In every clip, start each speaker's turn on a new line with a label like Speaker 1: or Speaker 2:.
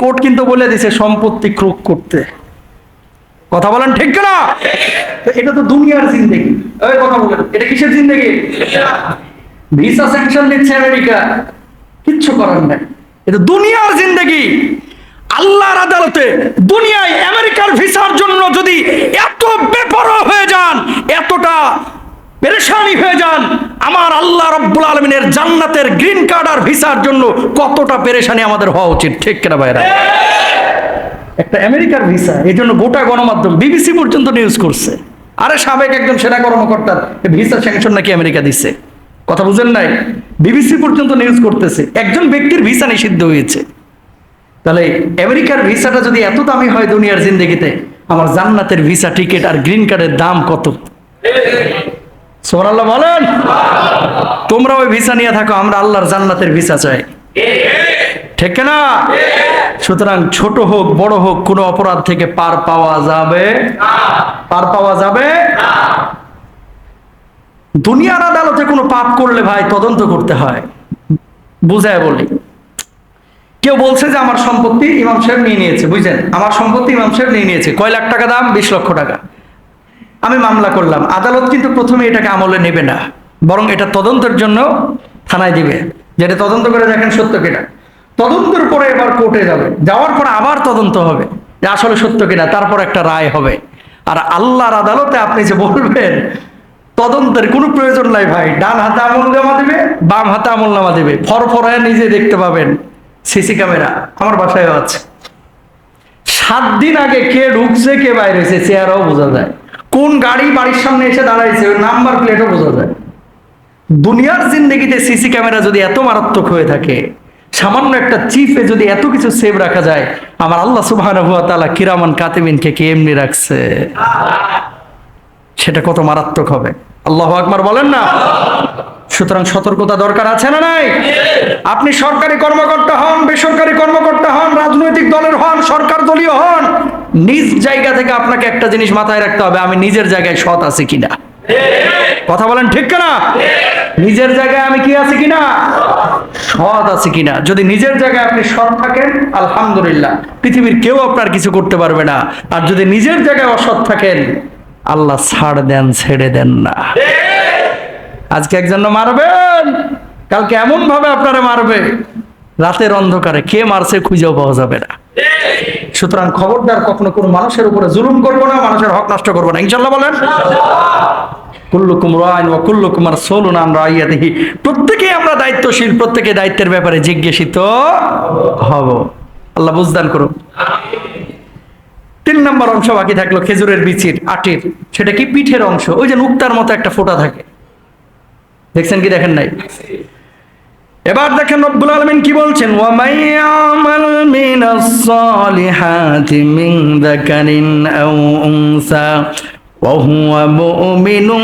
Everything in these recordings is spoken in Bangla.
Speaker 1: কোর্ট কিন্তু বলে দিছে সম্পত্তি ক্রোক করতে। কথা বলেন ঠিক না? এটা তো দুনিয়ার জিন্দেগি। এই কথা বলেন, এটা কিসের জিন্দেগি? ভিসা স্যাংশন দিচ্ছে আমেরিকা, কিচ্ছু করার নাই, এটা দুনিয়ার জিন্দেগি। আল্লাহর আদালতে দুনিয়ায় আমেরিকার ভিসার জন্য যদি এত বেপরোয়া হয়ে যান, এতটা পেরেশানি হয়ে যান, আমার আল্লাহ রাব্বুল আলামিনের জান্নাতের গ্রিন কার্ড আর ভিসার জন্য কতটা পেরেশানি আমাদের হওয়া উচিত, ঠিক কিনা ভাইরা? একটা আমেরিকার ভিসা, এই জন্য গোটা গণমাধ্যম বিবিসি পর্যন্ত নিউজ করছে, আরে সাবেক একজন সেনা কর্মকর্তার ভিসা স্যাংশন নাকি আমেরিকা দিচ্ছে। কথা বুঝেন নাই? বিবিসি পর্যন্ত নিউজ করতেছে একজন ব্যক্তির ভিসা নিষিদ্ধ হয়েছে। তাহলে আমেরিকার ভিসাটা যদি এত দামি হয় দুনিয়ার জিন্দেগিতে, আমার জান্নাতের ভিসা টিকিট আর গ্রিন কার্ডের দাম কত? সুবহানাল্লাহ বলেন। তোমরা ওই ভিসা নিয়ে থাকো, আমরা আল্লাহর জান্নাতের ভিসা চাই, ঠিক না? সুতরাং ছোট হোক বড় হোক, কোনো অপরাধ থেকে পার পাওয়া যাবে পার পাওয়া যাবে। দুনিয়ার আদালতে কোনো পাপ করলে ভাই তদন্ত করতে হয়। বুঝায় বলি, কেউ বলছে যে আমার সম্পত্তি ইমাম সাহেব নিয়ে নিয়েছে, বুঝছেন, আমার সম্পত্তি ইমাম সাহেব নিয়ে নিয়েছে, কয় লাখ টাকা দাম? 20 লক্ষ টাকা। আমি মামলা করলাম, আদালত কিন্তু প্রথমে এটাকে আমলে নেবে না, বরং এটা তদন্তের জন্য থানায় দিবে, যেটা তদন্ত করে দেখেন সত্য কিনা। তদন্তের পরে এবার কোর্টে যাবে, যাওয়ার পরে আবার তদন্ত হবে যে আসলে সত্য কিনা, তারপর একটা রায় হবে। আর আল্লাহর আদালতে আপনি যে বলবেন তদন্তের কোনো প্রয়োজন নাই ভাই, ডান হাতে আমলনামা দিবে, বাম হাতে আমলনামা দিবে, ফরফরায় নিজে দেখতে পাবেন। সিসি ক্যামেরা আমার বাসায় আছে, 7 দিন আগে কে ঢুকছে কে বাইরে হয়েছে চেহারাও বোঝা যায়, কোন গাড়ি বাড়ির সামনে এসে দাঁড়াইছে ওই নাম্বার প্লেটও বোঝা যায়। দুনিয়ার জিন্দেগিতে সিসি ক্যামেরা যদি এত মারাত্মক হয়ে থাকে, সামান্য একটা চিপে যদি এত কিছু সেভ রাখা যায়, আমার আল্লাহ সুবহানাহু ওয়া তাআলা কিরামান কাতিবিনকে কে এমনি রাখছে, সেটা কত মারাত্মক হবে। আল্লাহু আকবার বলেন না? সুতরাং সতর্কতা দরকার আছে না নাই? আপনি সরকারি কর্মকর্তা হন, বেসরকারি কর্মকর্তা হন, রাজনৈতিক দলের হন, সরকার দলীয় হন, নিজ জায়গা থেকে আপনাকে একটা জিনিস মাথায় রাখতে হবে, আমি নিজের জায়গায় সৎ আছি কিনা। কথা বলেন ঠিক কিনা? নিজের জায়গায় আমি কি আছি কিনা, সৎ আছি কিনা। যদি নিজের জায়গায় আপনি সৎ থাকেন, আলহামদুলিল্লাহ, পৃথিবীর কেউ আপনার কিছু করতে পারবে না। আর যদি নিজের জায়গায় অসৎ থাকেন, আল্লাহ ছাড় দেন, ছেড়ে দেন না। আজকে একজন মারবেন, কালকে এমন ভাবে আপনারা মারবে, রাতের অন্ধকারে কে মারছে খুঁজেও পাওয়া যাবে না। সুতরাং খবরদার কখনো কোনো মানুষের উপরে জুলুম করবো না, মানুষের হক নষ্ট করবো না, ইনশাআল্লাহ বলেন। কুল্লুকুম রাইন ওয়া কুল্লুকুম মাসউলুন আন রাইয়াতিহি, প্রত্যেকেই আমরা দায়িত্বশীল, প্রত্যেকে দায়িত্বের ব্যাপারে জিজ্ঞাসিত হব। আল্লাহ বুঝদান করুন। 3 নম্বর অংশ বাকি থাকলো খেজুরের বিচির আটির, সেটা কি পিঠের অংশ, ওই যে নুক্তার মতো একটা ফোঁটা থাকে, দেখছেন কি দেখেন নাই? এবার দেখেন রব্বুল আলামিন কি বলছেন, ওয়া মাইয়ামাল মিনাস সালিহাতি মিন যাকারিন আও উনসা ওয়া হুয়া মুমিনুন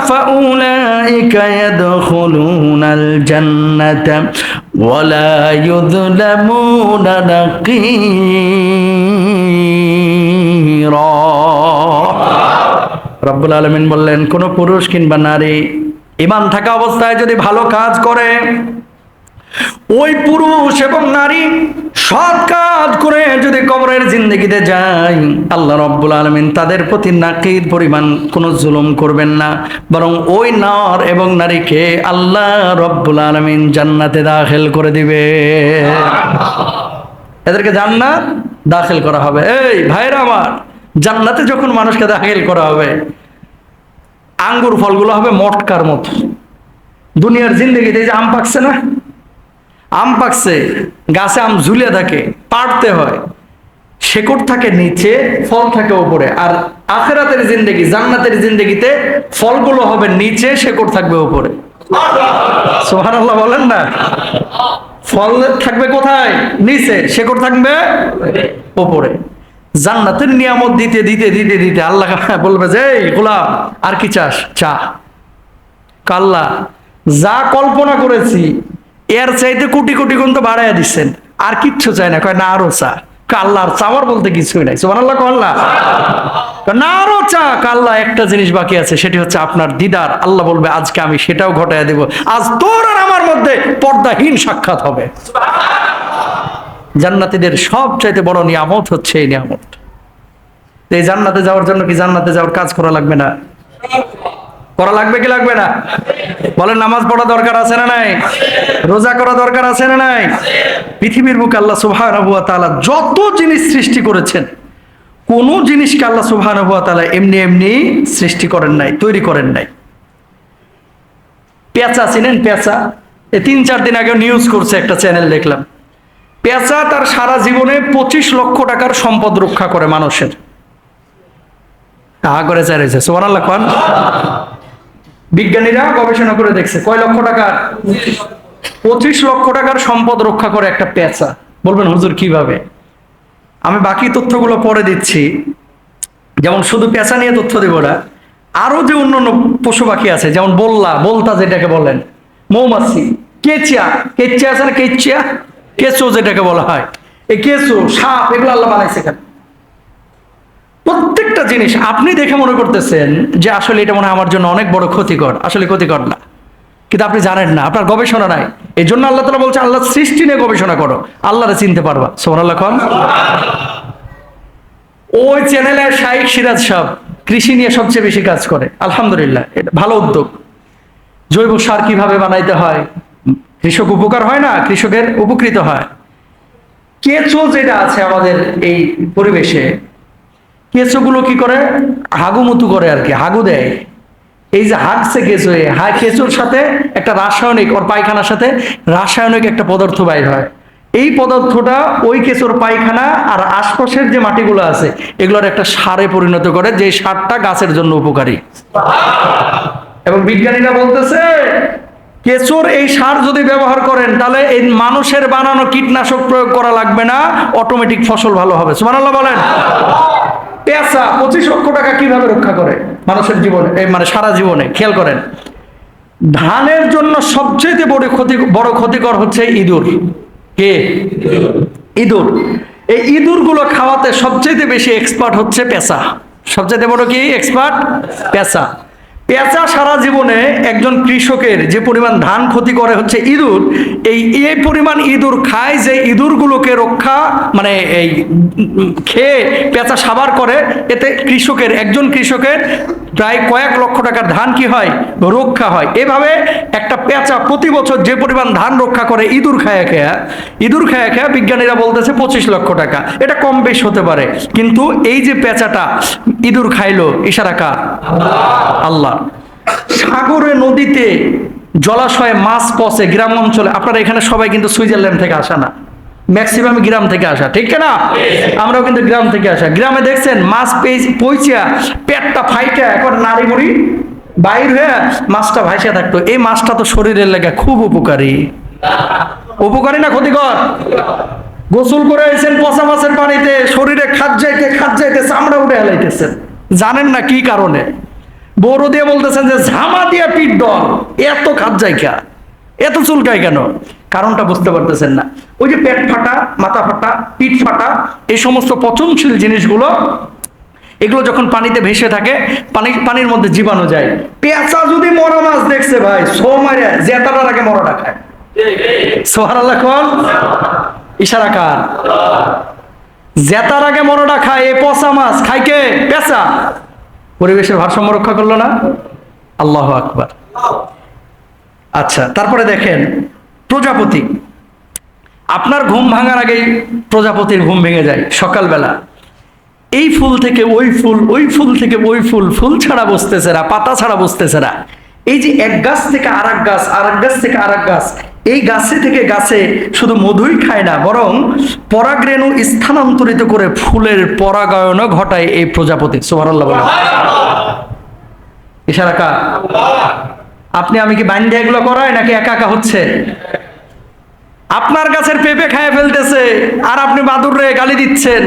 Speaker 1: ফাউলাইকা ইয়াদখুলুনাল জান্নাতা ওয়া লা ইউযলামুনা নাকীরা। রব্বুল আলামিন বললেন, কোন পুরুষ কিংবা নারী ঈমান থাকা অবস্থায় যদি ভালো কাজ করে, ওই পুরুষ এবং নারী সৎ কাজ করে যদি কবরের জিন্দেগিতে যায়, আল্লাহ রব্বুল আলামিন তাদের প্রতি নাকির পরিমাণ কোনো জুলুম করবেন না, বরং ওই নর এবং নারীকে আল্লাহ রব্বুল আলামিন জান্নাতে দাখিল করে দিবে। এদেরকে জান্নাত দাখিল করা হবে। এই ভাইরা আমার, জান্নাতে যখন মানুষকে দাখিল করা হবে, আঙ্গুর ফলগুলো হবে মটকার মতো। দুনিয়ার জিন্দেগিতে যে আম পাকছে না, আম পাকছে, গাছে আম ঝুলে থাকে, পাড়তে হয়, শেকড় থাকে নিচে, ফল থাকে উপরে। আর আখিরাতের জিন্দেগি, জান্নাতের জিন্দেগিতে ফলগুলো হবে নিচে, শেকড় থাকবে উপরে। সুবহানাল্লাহ বলেন না? ফল থাকবে কোথায়? নিচে, শেকড় থাকবে উপরে। জান্নাতের নিয়ামত দিতে দিতে দিতে দিতে আল্লাহ বলবে যে, এই গোলাম আর কি চাস? চা। আল্লাহ যা কল্পনা করেছি এর চাইতে কোটি কোটি গুণ তো বাড়াইয়া দিচ্ছেন, আর কিচ্ছু চাই না। কয় না আরো চা। আল্লাহর চাওয়ার বলতে কিছুই নাই। সুবহানাল্লাহ আল্লাহ না আরো চা। আল্লাহ একটা জিনিস বাকি আছে, সেটি হচ্ছে আপনার দিদার। আল্লাহ বলবে আজকে আমি সেটাও ঘটাইয়া দেব, আজ তোর আর আমার মধ্যে পর্দাহীন সাক্ষাৎ হবে। জান্নাতীদের সবচাইতে বড় নিয়ামত হচ্ছে এই নিয়ামত। এই জান্নাতে যাওয়ার জন্য কি জান্নাতে যাওয়ার কাজ করা লাগবে না? করা লাগবে কি লাগবে না? বলেন, নামাজ পড়া দরকার আছে না নাই? রোজা করা দরকার আছে না নাই? পৃথিবীর বুকে আল্লাহ সুবহানাহু ওয়া তাআলা যত জিনিস সৃষ্টি করেছেন, কোন জিনিসকে আল্লাহ সুবহানাহু ওয়া তাআলা এমনি এমনি সৃষ্টি করেন নাই, তৈরি করেন নাই। পেঁচা চিনেন? পেঁচা, এই 3-4 দিন আগে নিউজ করছে একটা চ্যানেল দেখলাম। পেঁচা তার সারা জীবনে 25 লক্ষ টাকার সম্পদ রক্ষা করে মানুষের। করে চাইছে সুবহানাল্লাহ কোন। বিজ্ঞানীরা গবেষণা করে দেখছে কয় লক্ষ টাকার? 25 লক্ষ টাকার সম্পদ রক্ষা করে একটা পেঁচা। বলবেন হুজুর কিভাবে? আমি বাকি তথ্যগুলো পরে দিচ্ছি, যেমন শুধু পেঁচা নিয়ে তথ্য দেব না, আরো যে অন্যান্য পশু পাখি আছে, যেমন বলতা যেটাকে বলেন, মৌমাছি, কেঁচা আছে না, কেঁচো যেটাকে বলা হয়, এই কেঁচো, সাপ, এগুলো আল্লাহ বানাইছে কেন? প্রত্যেকটা জিনিস আপনি দেখে মনে করতেছেন যে আসলে এটা মনে হয় আমার জন্য অনেক বড় ক্ষতিকর, আসলে ক্ষতিকর না, কিন্তু আপনি জানেন না, আপনার গবেষণা নাই। এই জন্য আল্লাহ তাআলা বলছে আল্লাহ সৃষ্টি নিয়ে গবেষণা করো, আল্লাহরে চিনতে পারবা। সুবহানাল্লাহ কোন। ওই চ্যানেলে শাইখ সিরাজ সাহেব কৃষি নিয়ে সবচেয়ে বেশি কাজ করে, আলহামদুলিল্লাহ, এটা ভালো উদ্যোগ। জৈব সার কিভাবে বানাইতে হয়, কৃষক উপকার হয় না, কৃষকের উপকৃত হয়। কেঁচো যেটা আছে আমাদের এই পরিবেশে, কেঁচোগুলো কি করে? হাগুমুতু করে আর কি, হাগু দেয়। এই যে হাগছে কেঁচো, কেঁচোর সাথে একটা রাসায়নিক, ওর পায়খানার সাথে রাসায়নিক একটা পদার্থ বাইর হয়। এই পদার্থটা ওই কেঁচোর পায়খানা আর আশপাশের যে মাটিগুলো আছে এগুলোর একটা সারে পরিণত করে, যে সারটা গাছের জন্য উপকারী। এবং বিজ্ঞানীরা বলতেছে কেঁচোর এই সার যদি ব্যবহার করেন তাহলে এই মানুষের বানানো কীটনাশক প্রয়োগ করা লাগবে না, অটোমেটিক ফসল ভালো হবে। সুবহানাল্লাহ বলেন। পেঁচা 25 লক্ষ টাকা কিভাবে রক্ষা করে মানুষের জীবনে, মানে সারা জীবনে। খেয়াল করেন, ধানের জন্য সবচেয়ে বড় ক্ষতিকর হচ্ছে ইঁদুর। কে? ইঁদুর। এই ইঁদুরগুলো খাওয়াতে সবচেয়ে বেশি এক্সপার্ট হচ্ছে পেঁচা। সবচেয়ে বড় কি এক্সপার্ট? পেঁচা। পেঁচা সারা জীবনে একজন কৃষকের যে পরিমাণ ধান ক্ষতি করে হচ্ছে ইঁদুর, এই পরিমাণ ইঁদুর খায় যে ইঁদুরগুলোকে রক্ষা, মানে এই খেয়ে পেঁচা সাবার করে, এতে একজন কৃষকের প্রায় কয়েক লক্ষ টাকার ধান কি হয়? রক্ষা হয়। এভাবে একটা পেঁচা প্রতি বছর যে পরিমাণ ধান রক্ষা করে ইঁদুর খায়া খেয়া বিজ্ঞানীরা বলতেছে 25 লক্ষ টাকা। এটা কম বেশ হতে পারে, কিন্তু এই যে পেঁচাটা ইঁদুর খাইলো, ইশারা কার? আল্লাহ। সাগরে, নদীতে, জলাশয়ে মাছ পচে, গ্রাম অঞ্চলে, আপনারা এখানে সবাই কিন্তু সুইজারল্যান্ড থেকে আসা না, ম্যাক্সিমাম গ্রাম থেকে আসা, ঠিক না? আমরাও কিন্তু গ্রাম থেকে আসা। গ্রামে দেখছেন মাছ পইচা পেটটা ফাইটা এখন নাড়ি বুড়ি বাইর হয়ে মাছটা ভাইসা থাকতো। এই মাছটা তো শরীরের লেগে খুব উপকারী। উপকারী না ক্ষতিকর? গোসল করে এসেছেন পচা মাছের পানিতে, শরীরে খাদ যাইতে চামড়া উঠে হেলাইতেছেন, জানেন না কি কারণে। বড় দিয়ে বলতেছেন যে ঝামা দিয়া পিঠ ডল, এত খাদ যাইকা, এত চুলকায় কেন? কারণটা বুঝতে পারতেছেন না। ওই যে পেট ফাটা, মাথা ফাটা, পিঠ ফাটা, এই সমস্ত পচনশীল জিনিসগুলো, এগুলো যখন পানিতে ভেসে থাকে, পানির মধ্যে জীবাণু যায়। পেঁচা যদি মরা মাছ দেখছে ভাই, সোমারে জেতাটার আগে মরাটা খায়। সুবহানাল্লাহ কোন। ইশারা কার? জেতার আগে মরাটা খায়। এই পচা মাছ খায় কে? পেঁচা। পরিবেশের ভারসাম্য রক্ষা করলো না? আল্লাহু আকবার। আচ্ছা, তারপরে দেখেন প্রজাপতি। আপনার ঘুম ভাঙার আগেই প্রজাপতির ঘুম ভেঙে যায় সকালবেলা। এই ফুল থেকে ওই ফুল, ওই ফুল থেকে ওই ফুল, ফুল ছাড়া বসতেছে না, পাতা ছাড়া বসতেছে না। এই যে এক গাছ থেকে আরেক গাছ, আরেক গাছ থেকে আরেক গাছ, এই গাছে থেকে গাছে শুধু মধুই খায় না, বরং পরাগরেণু স্থানান্তরিত করে ফুলের পরাগায়নও ঘটায় এই প্রজাপতি। সুবহানাল্লাহ বলেন। ইশারা কার? আপনি আমি কি বান্দা এগুলো করায় নাকি একা একা হচ্ছে? আপনার গাছের পেঁপে খায় ফেলতেছে আর আপনি বাদুর রে গালি দিচ্ছেন।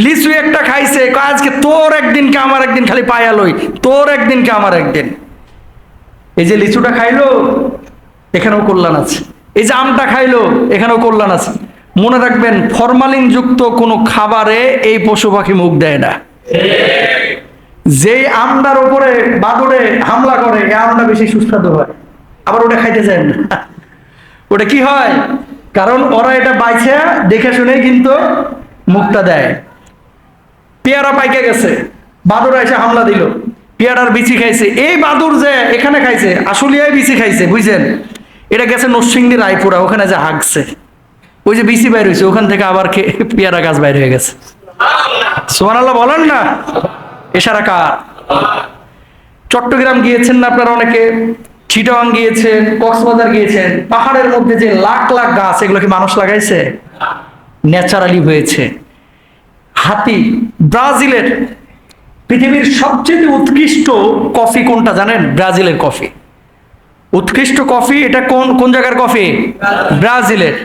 Speaker 1: লিচু একটা খাইছে, আজকে তোর একদিন কে আমার একদিন, খালি পায়ালই তোর একদিন কে আমার একদিন। এই যে লিচুটা খাইলো, এখানেও কল্যাণ আছে। এই যে আমটা খাইলো, এখানেও কল্যাণ আছে। মনে রাখবেন, ফরমালিন যুক্ত কোনো খাবারে এই পশু পাখি মুখ দেয় না। যেই আমটার উপরে বাদুড়ে হামলা করে, এই আমটা বেশি সুস্বাদু হয়, আবার ওটা খাইতে চায় না। ওটা কি হয়? কারণ ওরা এটা বাইছে দেখে শুনে কিন্তু মুখটা দেয়। পেয়ারা পাইকে গেছে, বাদুর এসে হামলা দিল, পেয়ারার বিচি খাইছে। এই বাদুর যে এখানে খাইছে, আসলিয়ায় বিচি খাইছে, বুঝছেন? এটা গেছে নরসিংদী রায়পুরা, ওখানে যে হাগছে, ওই যে বিচি বাইর হয়েছে, ওখান থেকে আবার পেয়ারা গাছ বাইর হয়ে গেছে। সুবহানাল্লাহ বলেন না। এশারা কার? চট্টগ্রাম গিয়েছেন না আপনারা অনেকে, চিটাগাং গিয়েছেন, কক্সবাজার গিয়েছেন, পাহাড়ের মধ্যে যে লাখ লাখ গাছ, এগুলো কি মানুষ লাগাইছে? ন্যাচারালি হয়েছে। হাতি, ব্রাজিলের পৃথিবীর সবচেয়ে উৎকৃষ্ট কফি কোনটা জানেন? ব্রাজিলের কফি। উৎকৃষ্ট কফি এটা কোন কোন জায়গার কফি? ব্রাজিলের।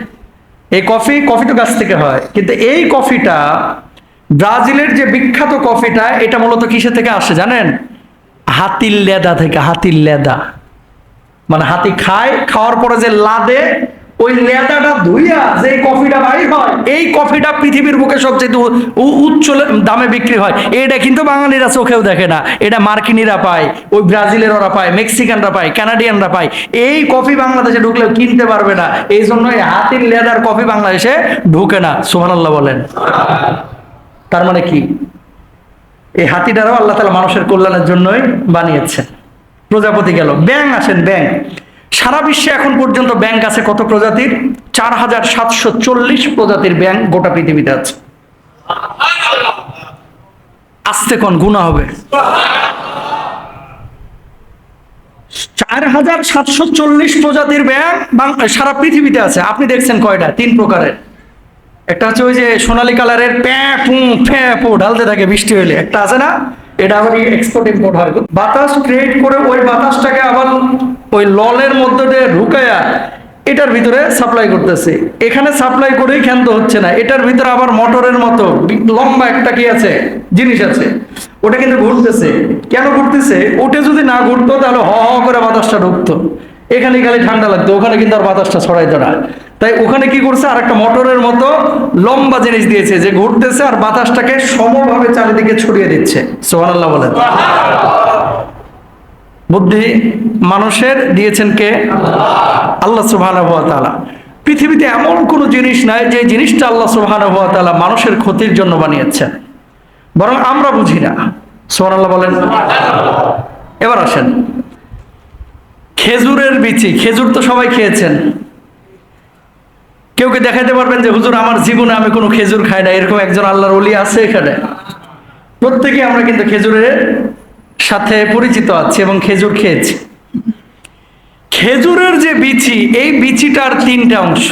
Speaker 1: এই কফি তো গাছ থেকে হয়, কিন্তু এই কফিটা, ব্রাজিলের যে বিখ্যাত কফিটা, এটা মূলত কিসে থেকে আসে জানেন? হাতির লেদা থেকে। হাতির লেদা মানে হাতি খায়, খাওয়ার পরে যে লাদে, ওই লেদাটা ধুইয়া যে কফিটা বাইর হয়, এই কফিটা পৃথিবীর বুকে সবচেয়ে উচ্চ দামে বিক্রি হয়। এটা কিন্তু বাঙালিরা চোখেও দেখে না, এটা মার্কিনিরা পায়, ওই ব্রাজিলের ওরা পায়, মেক্সিকানরা পায়, কানাডিয়ানরা পায়। এই কফি বাংলাদেশে ঢুকলেও কিনতে পারবে না, এই জন্য এই হাতির লেদার কফি বাংলাদেশে ঢুকে না। সুবহানাল্লাহ বলেন। তার মানে কি? এই হাতিটারও আল্লাহ তাআলা মানুষের কল্যাণের জন্যই বানিয়েছেন। প্রজাপতি গেল। ব্যাঙ আসেন, ব্যাঙ। সারা বিশ্বে এখন পর্যন্ত ব্যাঙ আছে কত প্রজাতির? 4740 প্রজাতির ব্যাঙ গোটা পৃথিবীতে আছে। আস্তে কোন গুনাহ হবে। 4740 প্রজাতির ব্যাঙ সারা পৃথিবীতে আছে। আপনি দেখছেন কয়টা? 3 প্রকারের। একটা হচ্ছে ওই যে সোনালী কালারের প্যাপু ঢালতে থাকে বৃষ্টি হলে, একটা আছে না, এটা আবার এক্সপোর্ট ইম্পোর্ট হয়। বাতাস ক্রিয়েট করে ওই বাতাসটাকে আবার ওই ললের মধ্যে দিয়ে ঢুকায়া এটার ভিতরে সাপ্লাই করতেছে। এখানে সাপ্লাই করেই ক্ষান্ত হচ্ছে না, এটার ভিতরে আবার মোটরের মতো লম্বা একটা কি আছে, জিনিস আছে, ওটা কিন্তু ঘুরতেছে। কেন ঘুরতেছে? ওটা যদি না ঘুরতো তাহলে হ হ করে বাতাসটা ঢুকতো, এখানে খালি ঠান্ডা লাগতো, ওখানে কিন্তু আর বাতাসটা ছড়াইতো না। তাই ওখানে কি করছে, আর একটা মোটরের মতো লম্বা জিনিস দিয়েছে, যে ঘুরতেছে আর বাতাসটাকে সমভাবে চারিদিকে ছড়িয়ে দিচ্ছে। সুবহানাল্লাহ বলেন। বুদ্ধি মানুষের দিয়েছেন কে? আল্লাহ সুবহানাহু ওয়া তাআলা। পৃথিবীতে এমন কোনো জিনিস নাই যে জিনিসটা আল্লাহ সুবহানাহু ওয়া তাআলা মানুষের ক্ষতির জন্য বানিয়েছেন, বরং আমরা বুঝি না। সুবহানাল্লাহ বলেন। এবার আসেন, খেজুরের বিচি। খেজুর তো সবাই খেয়েছেন। কেউ কে দেখাইতে পারবেন যে হুজুর আমার জীবনে আমি কোনো খেজুর খাই না, এরকম একজন আল্লাহর ওলি আছে এখানে? প্রত্যেকে আমরা কিন্তু খেজুরের সাথে পরিচিত আছি এবং খেজুর খেয়েছি। খেজুরের যে বিচি, এই বিচিটার 3টা অংশ,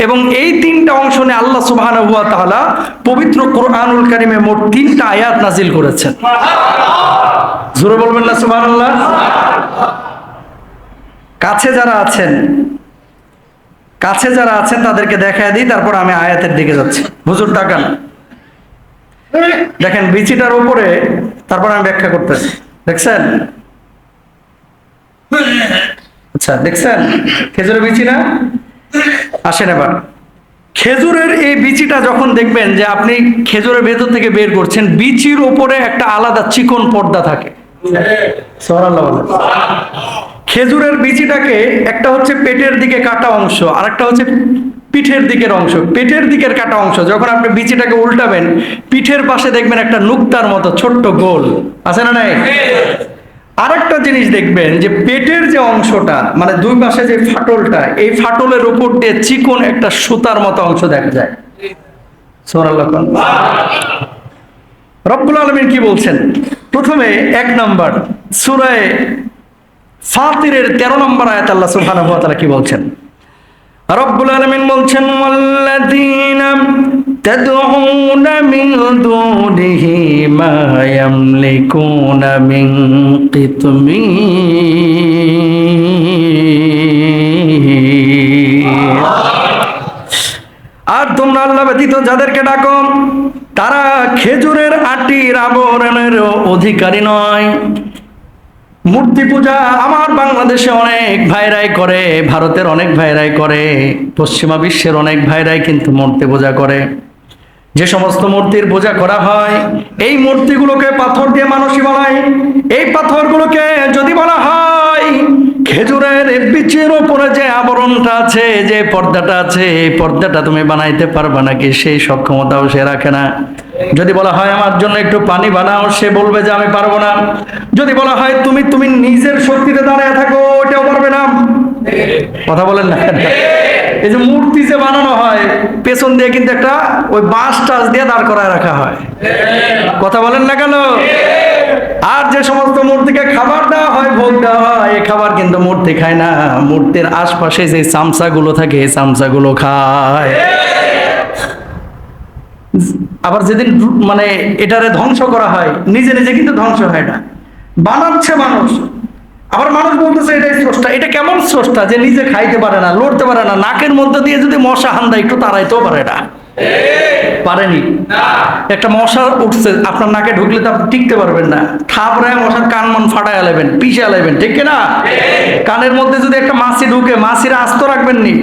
Speaker 1: এবং এই 3টা অংশ নিয়ে আল্লাহ সুবহানাহু ওয়া তাআলা পবিত্র কোরআনুল কারীমে মোট 3টা আয়াত নাজিল করেছেন। জোরে বলবেন না সুবহানাল্লাহ। কাছে যারা আছেন তাদেরকে দেখায় দিই, তারপর আমি আয়াতের দিকে যাচ্ছি। হুজুর তাকান, দেখেন বিচিটার উপরে, তারপর আমি ব্যাখ্যা করতেছি। দেখছেন? আচ্ছা, দেখছেন খেজুরের বিচি না? আসেন এবার, খেজুরের এই বিচিটা যখন দেখবেন যে আপনি খেজুরের ভেতর থেকে বের করছেন, বিচির উপরে একটা আলাদা চিকন পর্দা থাকে। সুবহানাল্লাহ। খেজুরের বিচিটাকে একটা হচ্ছে পেটের দিকে কাটা অংশ, আর একটা হচ্ছে পিঠের দিকের অংশ। পেটের দিকের কাটা অংশ যখন আপনি বিচিটাকে উল্টাবেন, পিঠের পাশে দেখবেন একটা নুক্তার মতো ছোট্ট গোল আছে না নাই? আরেকটা জিনিস দেখবেন যে পেটের যে অংশটা, মানে দুই পাশে যে ফাটলটা, এই ফাটলের উপর দিয়ে চিকন একটা সুতার মতো অংশ দেখা যায়। সুবহানাল্লাহ। রব্বুল আলামিন কি বলছেন? প্রথমে 1 নাম্বার সূরা ফাতিরের 13 নম্বর আয়াত আল্লাহ সুবহানাহু ওয়া তাআলা কি বলছেন? রব্বুল আলামিন বলছেন, ওয়াল্লাযীনা তাদউনা মিন দুনিহি মা ইয়ামলিকুনা মিন কিতমির। আর তোমরা আল্লাহ ব্যতীত যাদেরকে ডাকো, তারা খেজুরের আটির আবরণের অধিকারী নয়। মূর্তি পূজা আমার বাংলাদেশে অনেক ভাইরাই করে, ভারতের অনেক ভাইরাই করে, পশ্চিমা বিশ্বের অনেক ভাইরাই কিন্তু মূর্তি পূজা করে। যে সমস্ত মূর্তির পূজা করা হয়, এই মূর্তিগুলোকে পাথর দিয়ে মানুষই বানায়। এই পাথরগুলোকে যদি বলা হয় খেজুরের বীজের উপরে যে আবরণটা আছে, যে পর্দাটা আছে, এই পর্দাটা তুমি বানাইতে পারবা নাকি? সেই সক্ষমতাও সে রাখে না। যদি বলা হয় আমার জন্য একটু পানি বানাও, সে বলবে যে আমি পারবো না। যদি বলা হয় তুমি নিজের শক্তিতে দাঁড়িয়ে থাকো, ওটাও পারবে না। কথা বলেন না? এই যে মূর্তি যে বানানো হয়, পেছন দিয়ে কিন্তু একটা ওই বাঁশ টাস দিয়ে দাঁড় করায় রাখা হয়। কথা বলেন না কেন? আর যে সমস্ত মূর্তিকে খাবার দেওয়া হয়, ভোগ দেওয়া হয়, এই খাবার কিন্তু মূর্তি খায় না। মূর্তির আশপাশে যে চামচাগুলো থাকে, এই চামচাগুলো খায়। আবার যেদিন মানে এটারে ধ্বংস করা হয়, নিজে নিজে কিন্তু ধ্বংস হয় না, বানাচ্ছে মানুষ। আবার মানুষ বলতেছে এটাই স্রষ্টা। এটা কেমন স্রষ্টা যে নিজে খাইতে পারে না, লড়তে পারে না? নাকের মধ্যে দিয়ে যদি মশা হান্দা একটু তাড়াইতেও পারে না। পারেনি? একটা মশা উঠছে, আপনার নাকে ঢুকলে তো আপনি টিকতে পারবেন না। থাপড়ায় মশার কান মন ফাটায় আলাইবেন, পিষে আলাইবেন, ঠিক না? কানের মধ্যে যদি একটা মাছি ঢুকে, মাছিরা আস্ত রাখবেন নি,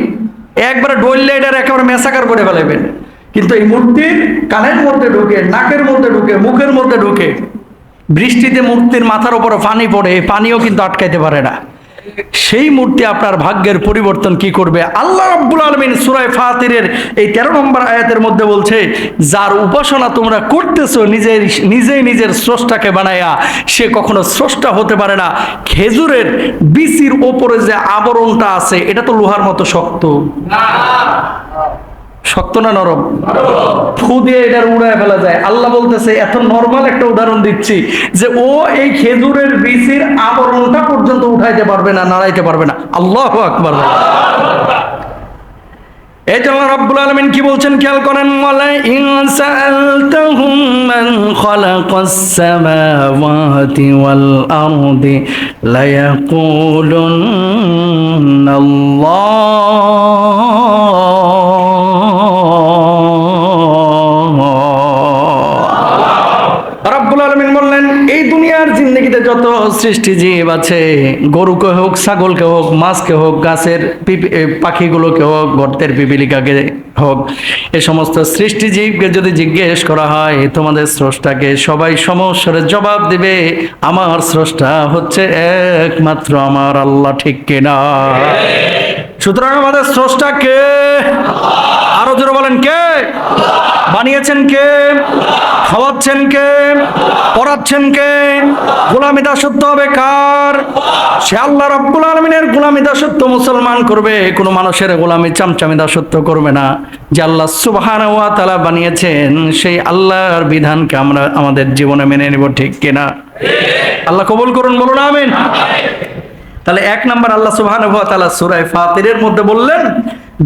Speaker 1: একবারে ডললে এটার একেবারে মেসাকার করে ফেলাইবেন। কিন্তু এই মূর্তির কানের মধ্যে ঢুকে, নাকের মধ্যে ঢুকে, মুখের মধ্যে ঢুকে, বৃষ্টিতে মূর্তির মাথার উপরে পানি পড়ে, পানিও কিন্তু আটকাইতে পারে না। সেই মূর্তি আপনার ভাগ্যের পরিবর্তন কি করবে? আল্লাহ রাব্বুল আলামিন সূরা ফাতিরের এই 13 নম্বর আয়াতের মধ্যে বলছে, যার উপাসনা তোমরা করতেছো নিজেই নিজের স্রষ্টাকে বানায়া, সে কখনো স্রষ্টা হতে পারে না। খেজুরের বীচির ওপরে যে আবরণটা আছে, এটা তো লোহার মতো শক্ত। শক্ত না নরম? ফু দিয়ে এটা উড়ায় ফেলা যায়। আল্লাহ বলতেছে, এত নরমাল একটা উদাহরণ দিচ্ছি যে ও এই খেজুরের বীচির আবরণটা পর্যন্ত উঠাইতে পারবে না, নাড়াইতে পারবে না। আল্লাহু আকবার। এই জন্য রব্বুল আলামিন কি বলছেন খেয়াল করেন, ওয়ালা ইন সাআলতাহুম মান খালাকাস সামাওয়াতি ওয়াল আরদি লা ইয়াকুলুন্না রব্বুল আলামিন বললেন, এই দুনিয়ার জিন্দেগিতে যত সৃষ্টি জীব আছে, গরুকে হোক, ছাগলকে হোক, মাছকে হোক, গাছের পাখিগুলোকে হোক, গর্তের পিপিলিকাকে হোক, এ সমস্ত সৃষ্টি জীবকে যদি জিজ্ঞেস করা হয় তোমাদের স্রষ্টাকে, সবাই সমস্যার জবাব দিবে, আমার স্রষ্টা হচ্ছে একমাত্র আমার আল্লাহ। ঠিক কিনা? সুতরাং আমাদের স্রষ্টা কে? আরো জোরে বলেন, কে? বানিয়েছেন কে? খাওয়াচ্ছেন কে? পড়াচ্ছেন কে? গোলামি দাসত্ব হবে কার? সে আল্লাহ রাব্বুল আলামিনের গোলামি দাসত্ব মুসলমান করবে, কোনো মানুষের গোলামি চামচামি দাসত্ব করবে না। যে আল্লাহ সুবহানাহু ওয়া তাআলা বানিয়েছেন, সেই আল্লাহর বিধানকে আমরা আমাদের জীবনে মেনে নেব। ঠিক কিনা? আল্লাহ কবুল করুন, বলুন আমিন। তাহলে 1 নাম্বার আল্লাহ সুবহানাহু ওয়া তাআলা সূরা ফাতিরের মধ্যে বললেন,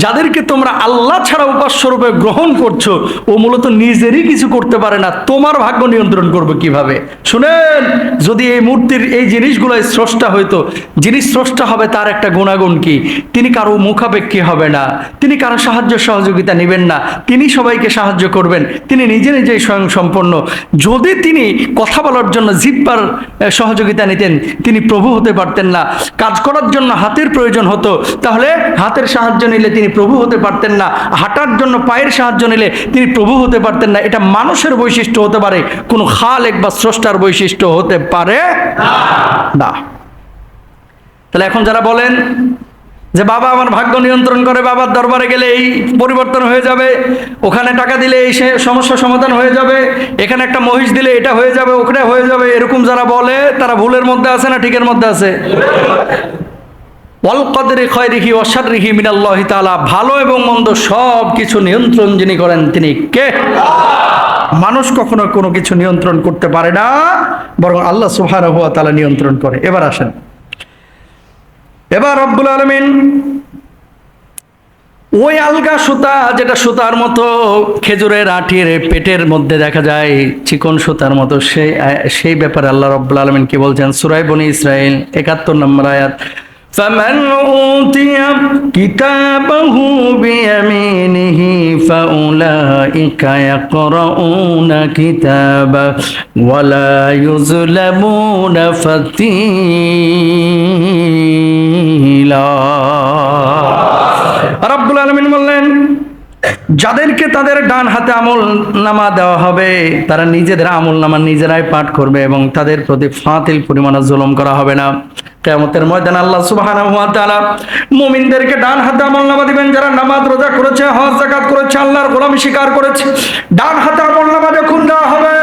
Speaker 1: যাদেরকে তোমরা আল্লাহ ছাড়া উপাস্য রূপে গ্রহণ করছো, ও মূলত নিজেরই কিছু করতে পারে না, তোমার ভাগ্য নিয়ন্ত্রণ করবে কিভাবে? শুনেন, যদি এই মূর্তির এই জিনিসগুলো স্রষ্টা হইতো, যিনি স্রষ্টা হবে তার একটা গুণাগুণ কি? তিনি কারো মুখাপেক্ষী হবে না, তিনি কারো সাহায্য সহযোগিতা নেবেন না, তিনি সবাইকে সাহায্য করবেন, তিনি নিজে নিজেই স্বয়ং সম্পন্ন। যদি তিনি কথা বলার জন্য জিহ্বার সহযোগিতা নিতেন, তিনি প্রভু হতে পারতেন না। কাজ করার জন্য হাতের প্রয়োজন হতো, তাহলে হাতের সাহায্য নিলে তিনি প্রভু হতে পারতেন না। হাঁটার জন্য পায়ের সাহায্য নিলে তিনি প্রভু হতে পারতেন না। এটা মানুষের বৈশিষ্ট্য হতে পারে, কোন খালেক বা স্রষ্টার বৈশিষ্ট্য হতে পারে না। তাহলে এখন যারা বলেন যে বাবা আমার ভাগ্য নিয়ন্ত্রণ করে, বাবার দরবারে গেলে এই পরিবর্তন হয়ে যাবে, ওখানে টাকা দিলে এই সমস্যা সমাধান হয়ে যাবে, এখানে একটা মহিষ দিলে এটা হয়ে যাবে, ওখানে হয়ে যাবে, এরকম যারা বলে তারা ভুলের মধ্যে আছে না ঠিকের মধ্যে আছে? ওয়াল কদরি খায়রিহি ওয়া শাররিহি মিনাল্লাহি তাআলা, ভালো এবং মন্দ সব কিছু নিয়ন্ত্রণ যিনি করেন তিনি কে? মানুষ কখনো কোনো কিছু নিয়ন্ত্রণ করতে পারে না, বরং আল্লাহ সুবহানাহু ওয়া তাআলা নিয়ন্ত্রণ করে। এবার আসেন, এবার রব্বুল আলামিন ওই আলগা সুতা, যেটা সুতার মতো খেজুরের আঠির পেটের মধ্যে দেখা যায় চিকন সুতার মতো, সেই ব্যাপারে আল্লাহ রব্বুল আলামিন কি বলছেন? সূরা বনী ইসরাঈল 71 নম্বর আয়াত, فمن أوتي كتابه بيمينه فأولئك يقرؤون كتابه ولا يظلمون فتيلا। রব্বুল আলামিন বললেন, যাদেরকে তাদের ডান হাতে আমল নামা দেওয়া হবে, তারা নিজেদের আমল নামা নিজেরাই পাঠ করবে এবং তাদের প্রতি ফাতিল পরিমাণ জুলুম করা হবে না। কিয়ামতের ময়দানে আল্লাহ সুবহানাহু ওয়া তাআলা মুমিনদেরকে ডান হাতে আমলনামা দিবেন, যারা নামাজ রোজা করেছে, হজ যাকাত করেছে, আল্লাহর গোলামি স্বীকার করেছে। ডান হাতে আমলনামা যখন দেওয়া হবে,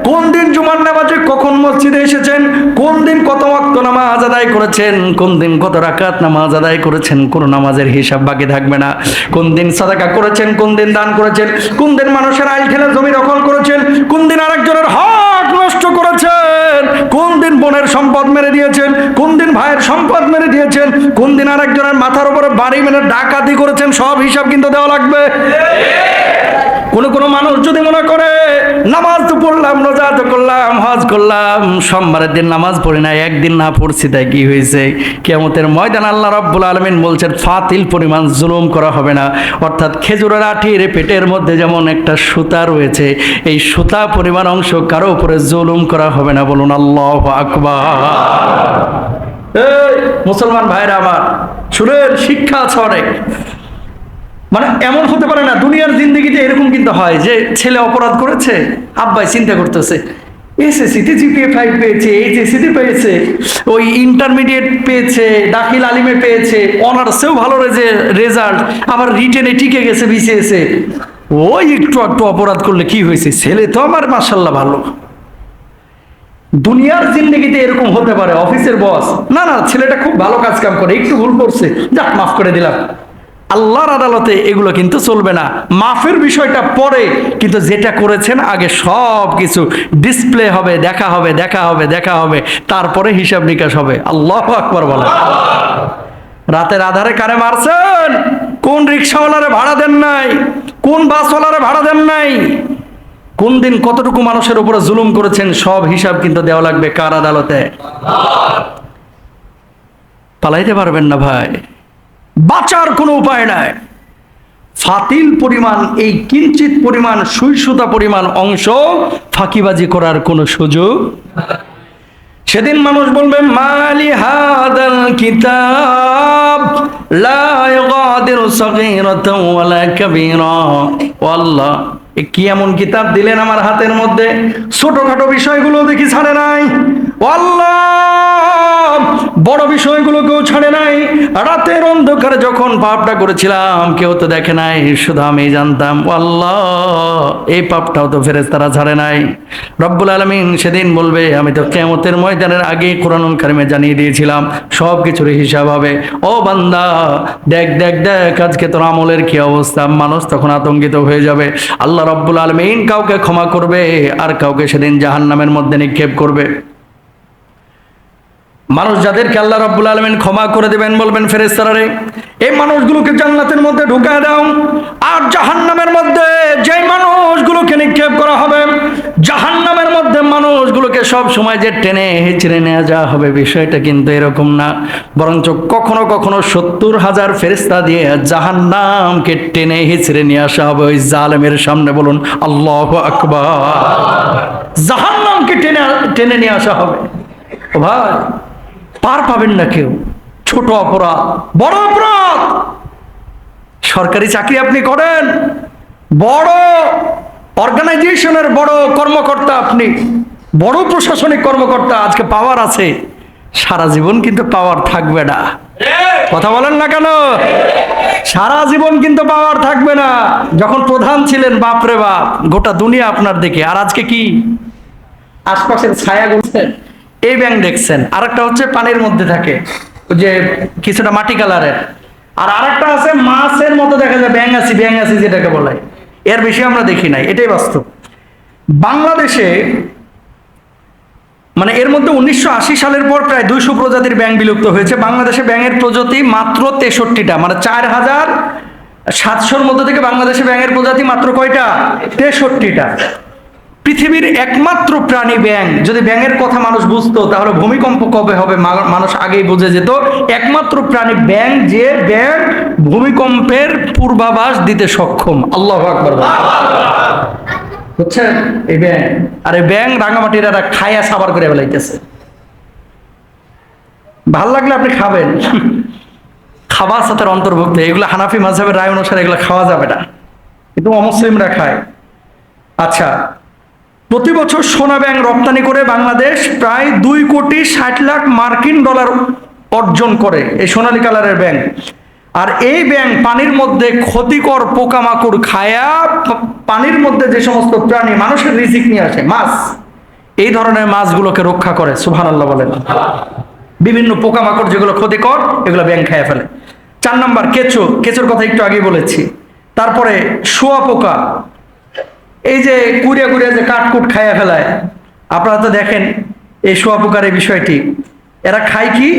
Speaker 1: কোন দিন জুমার নামাজে কখন মসজিদে এসেছেন, কোন দিন কত ওয়াক্ত নামাজ আদায় করেছেন, কোন দিন কত রাকাত নামাজ আদায় করেছেন, কোন নামাজের হিসাব বাকি থাকবে না। কোন দিন সাদাকা করেছেন, কোন দিন দান করেছেন, কোন দিন মানুষের আইল খেলে জমি দখল করেছেন, কোন দিন আরেকজনের হক নষ্ট করেছেন, কোন দিন বোনের সম্পদ মেরে দিয়েছেন, কোন দিন ভাইয়ের সম্পদ মেরে দিয়েছেন, কোন দিন আরেকজনের মাথার উপরে বাড়ি মেরে ডাকাতি করেছেন, সব হিসাব কিন্তু দেওয়া লাগবে। কোনো মানুষ যদি মনে করে নামাজ তো পড়লাম, রোজা তো করলাম, হজ করলাম, সোমবারের দিন নামাজ পড়ি না, একদিন না পড়ছি তাই কি হয়েছে? কিয়ামতের ময়দান আল্লাহ রাব্বুল আলামিন বলছেন ফাতিল পরিমাণ জুলুম করা হবে না। অর্থাৎ খেজুরের আঠির পেটের মধ্যে যেমন একটা সুতা রয়েছে, এই সুতা পরিমাণ অংশ কারো উপরে জুলুম করা হবে না। বলুন আল্লাহু আকবার। এই মুসলমান ভাইরা আমার শুনেন, শিক্ষা আছে অনেক। মানে এমন হতে পারে না, দুনিয়ার জিন্দেগিতে এরকম কিন্তু হয় যে ছেলে অপরাধ করেছে, আব্বাই চিন্তা করতেছে এসএসসিতে জিপিএ 5 পেয়েছে, এইচএসসিতে পেয়েছে, ওই ইন্টারমিডিয়েট পেয়েছে, দাখিল আলিমে পেয়েছে, অনার্সেও ভালো রেজাল্ট, আবার রিটেনে টিকে গেছে বিসিএসে। ওই একটু একটু অপরাধ করলে কি হয়েছে, ছেলে তো আমার মাশাআল্লাহ ভালো। দুনিয়ার জিন্দেগিতে এরকম হতে পারে, অফিসের বস না না ছেলেটা খুব ভালো কাজ কাম করে, একটু ভুল করছে, যাক মাফ করে দিলাম। আল্লাহর আদালতে এগুলো কিন্তু চলবে না। মাফের বিষয়টা পরে, কিন্তু যেটা করেছেন আগে সব কিছু ডিসপ্লে হবে, দেখা হবে, দেখা হবে, দেখা হবে, তারপরে হিসাব নিকাশ হবে। আল্লাহু আকবার বলেন। রাতের আধারে কারে মারছেন, কোন রিক্সাওয়ালারে ভাড়া দেন নাই, কোন বাসওয়ালারে ভাড়া দেন নাই, কোন দিন কতটুকু মানুষের উপরে জুলুম করেছেন, সব হিসাব কিন্তু দেওয়া লাগবে কার আদালতে। পালাইতে পারবেন না ভাই, বাঁচার কোনো উপায় নাই। ফাতিল পরিমাণ, এই কিঞ্চিত পরিমাণ, সুই সুতা পরিমাণ অংশ ফাঁকিবাজি করার কোনো সুযোগ। সেদিন মানুষ বলবে মালি হাদাল কিতাব লা ইউগাদিরু সাগীরাতাও ওয়ালা কাবীরা। ও আল্লাহ, কি এমন কিতাব দিলেন আমার হাতের মধ্যে, ছোটখাটো বিষয়গুলো দেখি ছাড়ে নাই। ও আল্লাহ, বড় বিষয়গুলোকেও ছাড়ে নাই। রাতের অন্ধকারে যখন পাপটা করেছিলাম কেউ তো দেখে নাই, শুধু আমি জানতাম। ও আল্লাহ, এই পাপটাও তো ফেরেশতারা ছাড়ে নাই। রব্বুল আলামিন সেদিন বলবে আমি তো কিয়ামতের ময়দানের আগে কোরআনুল কারীমে জানিয়ে দিয়েছিলাম সব কিছুর হিসাব হবে। ও বান্দা, দেখ দেখ দেখ আজকে তোর আমলের কি অবস্থা। মানুষ তখন আতঙ্কিত হয়ে যাবে। আল্লাহ রব্বুল আলামিন কাউকে ক্ষমা করবে আর কাউকে সেদিন জাহান্নামের মধ্যে নিক্ষেপ করবে। মানুষ যাদেরকে আল্লাহ রাব্বুল আলামিন ক্ষমা করে দিবেন, বলবেন ফেরেশতারা রে এই মানুষগুলোকে জান্নাতের মধ্যে ঢুকায় দাও। আর জাহান্নামের মধ্যে যে মানুষগুলোকে নিক্ষেপ করা হবে, জাহান্নামের মধ্যে মানুষগুলোকে সব সময় যে টেনে হিচড়ে নিয়ে যাওয়া হবে, বিষয়টা কিন্তু এরকম না। বরঞ্চ কখনো কখনো 70,000 ফেরেশতা দিয়ে জাহান্নামকে টেনে হিচড়ে নিয়ে আসা হবে ওই জালেমের সামনে। বলুন আল্লাহু আকবার। জাহান্নামকে টেনে টেনে নিয়ে আসা হবে। ও ভাই, পার পাবেন না কেউ। ছোট অপরাধ, বড় অপরাধ, সরকারি চাকরি আপনি করেন, বড় অর্গানাইজেশনের বড় কর্মকর্তা, আপনি বড় প্রশাসনিক কর্মকর্তা, আজকে পাওয়ার আছে, সারা জীবন কিন্তু পাওয়ার থাকবে না। কথা বলেন না কেন? সারা জীবন কিন্তু পাওয়ার থাকবে না। যখন প্রধান ছিলেন, বাপরে বাপ, গোটা দুনিয়া আপনার দিকে। আর আজকে কি আশপাশের ছায়া গুলছেন, এই ব্যাঙ দেখছেন। আরেকটা হচ্ছে পানির মধ্যে থাকে, ওই যে কিছুটা মাটি কালারের। আর আরেকটা আছে মাছের মতো দেখা যায়, ব্যাঙ আছি যেটাকে বলে। এর বেশি আমরা দেখি নাই, এটাই বাস্তব। বাংলাদেশে মানে এর মধ্যে 1980 সালের পর প্রায় 200 প্রজাতির ব্যাঙ বিলুপ্ত হয়েছে। বাংলাদেশে ব্যাঙের প্রজাতি মাত্র 63টা, মানে 4700-র মধ্যে থেকে বাংলাদেশে ব্যাঙের প্রজাতি মাত্র কয়টা? 63টা। পৃথিবীর একমাত্র প্রাণী ব্যাঙ। যদি ব্যাঙের কথা মানুষ বুঝতো তাহলে ভূমিকম্প কবে হবে মানুষ আগেই বুঝে যেত। একমাত্র প্রাণী ব্যাঙ, যে ব্যাঙ ভূমিকম্পের পূর্বাভাস দিতে সক্ষম। আল্লাহু আকবার বুঝছেন? এই ব্যাঙ, আর এই ব্যাঙ রাঙামাটিরা খায়া সাবার করে বেলাইতেছে। ভাল লাগলে আপনি খাবেন, খাবার সাথে অন্তর্ভুক্ত। এগুলো হানাফি মাযহাবের রায় অনুসারে এগুলো খাওয়া যাবে না, কিন্তু অমুসলিমরা খায়। আচ্ছা, প্রতি বছর সোনা ব্যাংক রপ্তানি করে বাংলাদেশ প্রায় 2,60,00,000 মার্কিন ডলার অর্জন করে, এই সোনালী কালারের ব্যাংক। আর এই ব্যাংক পানির মধ্যে ক্ষতিকর পোকামাকড় খায়া, পানির মধ্যে যে সমস্ত প্রাণী মানুষের রিজিক নিয়ে আসে, মাছ, এই ধরনের মাছগুলোকে রক্ষা করে। সুবহানাল্লাহ বলেন। বিভিন্ন পোকামাকড় যেগুলো ক্ষতিকর, এগুলো ব্যাংক খাইয়া ফেলে। 4 নাম্বার কেঁচো, কেঁচোর কথা একটু আগেই বলেছি। তারপরে শুঁয়াপোকা, এই যে কুড়িয়া কুড়িয়া যে কাঠকুট খাইয়া ফেলায়, আপনারা তো দেখেন এই শুঁয়াপোকার এই বিষয়টি। এরা খায় কি?